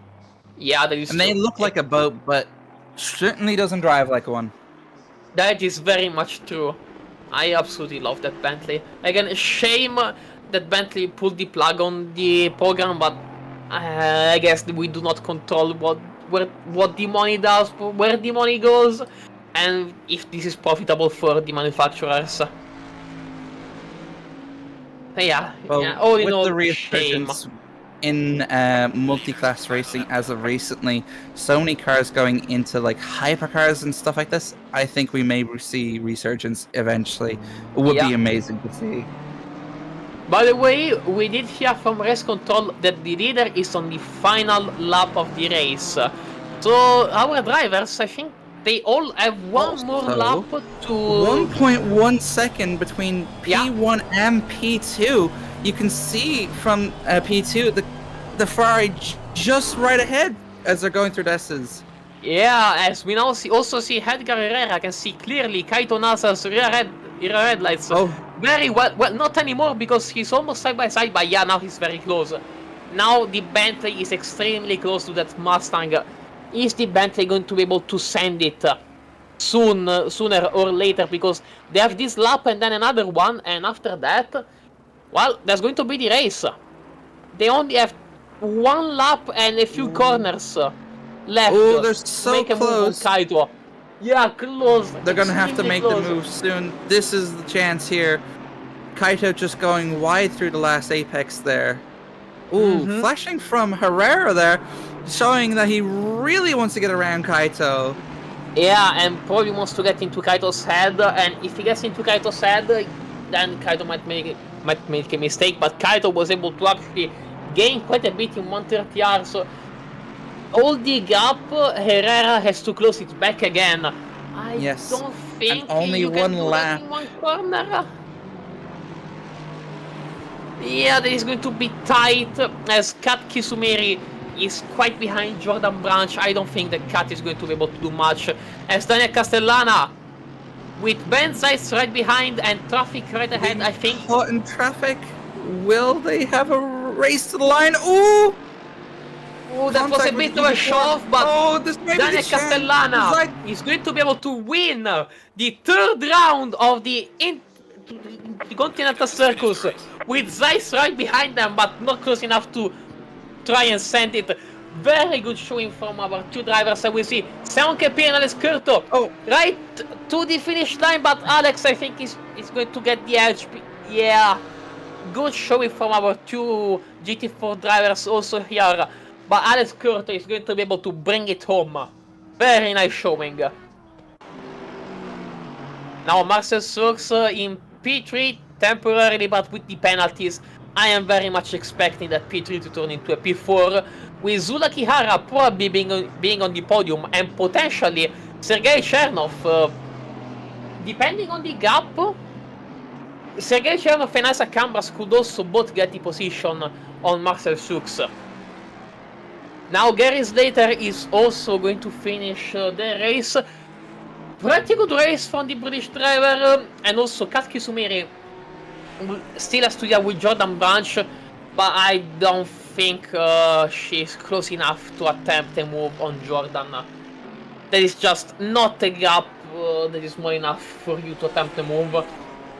Yeah, that is.
And they look like a boat, but certainly doesn't drive like one.
That is very much true. I absolutely love that Bentley. Again, a shame that Bentley pulled the plug on the program, but I guess we do not control what the money does, where the money goes, and if this is profitable for the manufacturers.
Well,
all in
with
all,
the
shame.
resurgence, in multi-class racing as of recently, so many cars going into like hypercars and stuff like this. I think we may see resurgence eventually. It would be amazing to see.
By the way, we did hear from race control that the leader is on the final lap of the race. So our drivers, I think they all have one more lap to...
1.1 second between P1 and P2. You can see from P2 the Ferrari just right ahead as they're going through the S's.
Yeah, as we now also see Edgar Herrera. I can see clearly Kaito Nasa's rear headlights.
Oh.
Very well, not anymore because he's almost side by side, but yeah, now he's very close. Now the Bentley is extremely close to that Mustang. Is the Bentley going to be able to send it sooner or later? Because they have this lap and then another one, and after that, well, there's going to be the race. They only have one lap and a few corners left.
Oh, they're so
make
close.
A move on Kaito. Yeah, close.
They're gonna have to make the move soon. This is the chance here. Kaito just going wide through the last apex there. Ooh, flashing from Herrera there, showing that he really wants to get around Kaito.
Yeah, and probably wants to get into Kaito's head. And if he gets into Kaito's head, then Kaito might make a mistake. But Kaito was able to actually gain quite a bit in 130R. So all the gap, Herrera has to close it back again. I don't think
and only one lap.
In one corner. Yeah, that is going to be tight as Kat Kisumeri is quite behind Jordan Branch. I don't think that Kat is going to be able to do much. As Daniel Castellana with Ben Zeitz right behind and traffic right ahead, I think.
Caught in traffic. Will they have a race to the line? Ooh!
Oh, that was a bit of a shove, but Daniel Castellana is going to be able to win the third round of the Continental Circus with Zeiss right behind them, but not close enough to try and send it. Very good showing from our two drivers. And we see Sean KP and Alex Curto right to the finish line, but Alex, I think, is going to get the edge. Yeah, good showing from our two GT4 drivers also here. But Alex Curto is going to be able to bring it home. Very nice showing. Now Marcel Surks in P3 temporarily, but with the penalties, I am very much expecting that P3 to turn into a P4, with Zula Kihara probably being on the podium, and potentially Sergei Chernov, depending on the gap. Sergei Chernov and Isaac Cambras could also both get the position on Marcel Surks. Now Gary Slater is also going to finish the race. Pretty good race from the British driver, and also Kat Kisumeri still has to deal with Jordan Branch, but I don't think she's close enough to attempt a move on Jordan. That is just not a gap that is more enough for you to attempt a move.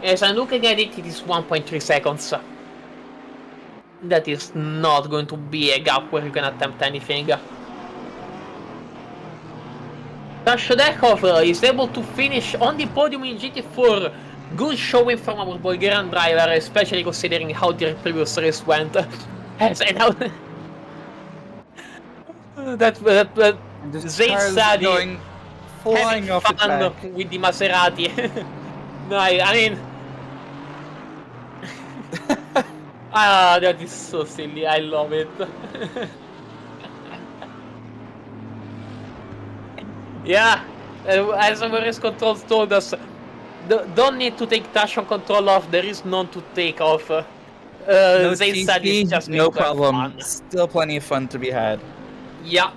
As I'm looking at it, it is 1.3 seconds. That is not going to be a gap where you can attempt anything. Tashadekov is able to finish on the podium in GT4. Good showing from our Bulgarian driver, especially considering how the previous race went. As I know that Zayn Sadi
going flying off the track
with the Maserati. No, I mean, that is so silly. I love it. Yeah, as our race controls told us, don't need to take traction control off. There is none to take off.
No
Zayn Sadi is just
no problem. Still plenty of fun to be had.
Yeah.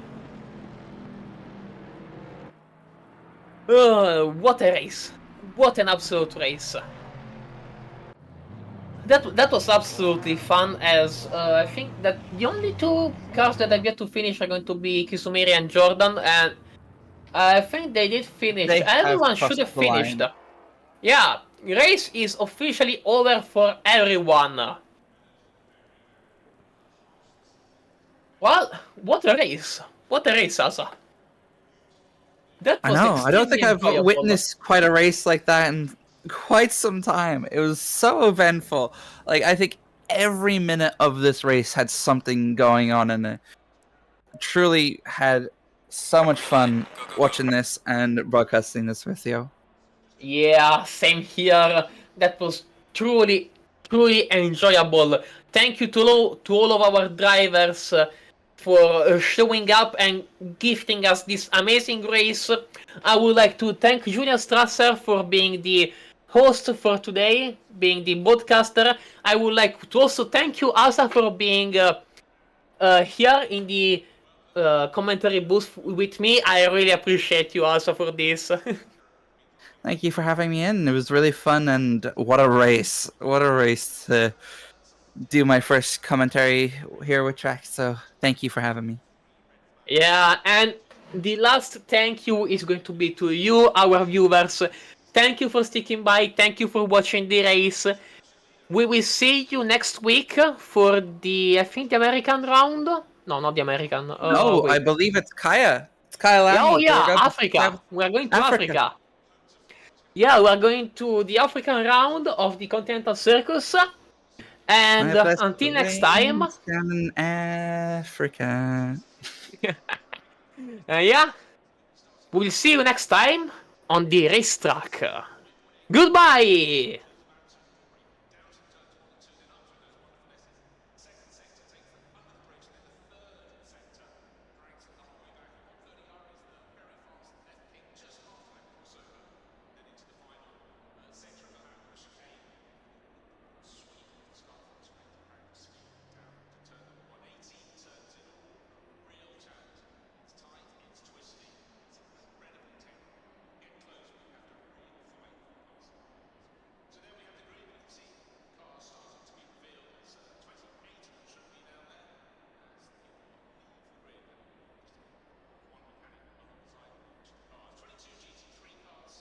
What a race! What an absolute race! That was absolutely fun, as I think that the only two cars that have yet to finish are going to be Kisumeri and Jordan, and I think they did finish. Everyone should have finished. Yeah, race is officially over for everyone. Well, what a race! What a race, Asa!
I know. I don't think I've witnessed quite a race like that in quite some time. It was so eventful. Like, I think every minute of this race had something going on, and truly had so much fun watching this and broadcasting this with you.
Yeah, same here. That was truly, truly enjoyable. Thank you to all of our drivers for showing up and gifting us this amazing race. I would like to thank Julian Strasser for being the host for today, being the broadcaster. I would like to also thank you, Asa, for being here in the commentary booth with me. I really appreciate you, Asa, for this.
Thank you for having me in. It was really fun, and what a race! What a race to do my first commentary here with Tracc. So thank you for having me.
Yeah, and the last thank you is going to be to you, our viewers. Thank you for sticking by. Thank you for watching the race. We will see you next week for the, I think, the American round. No, not the American.
No, I
Wait.
believe it's Kaya. It's Kaya
Yeah, oh
Lamb.
yeah, Africa. We are going to Africa. Yeah, we are going to the African round of the Continental Circus. And until next time,
Down in Africa.
yeah, we'll see you next time on the racetrack. Goodbye!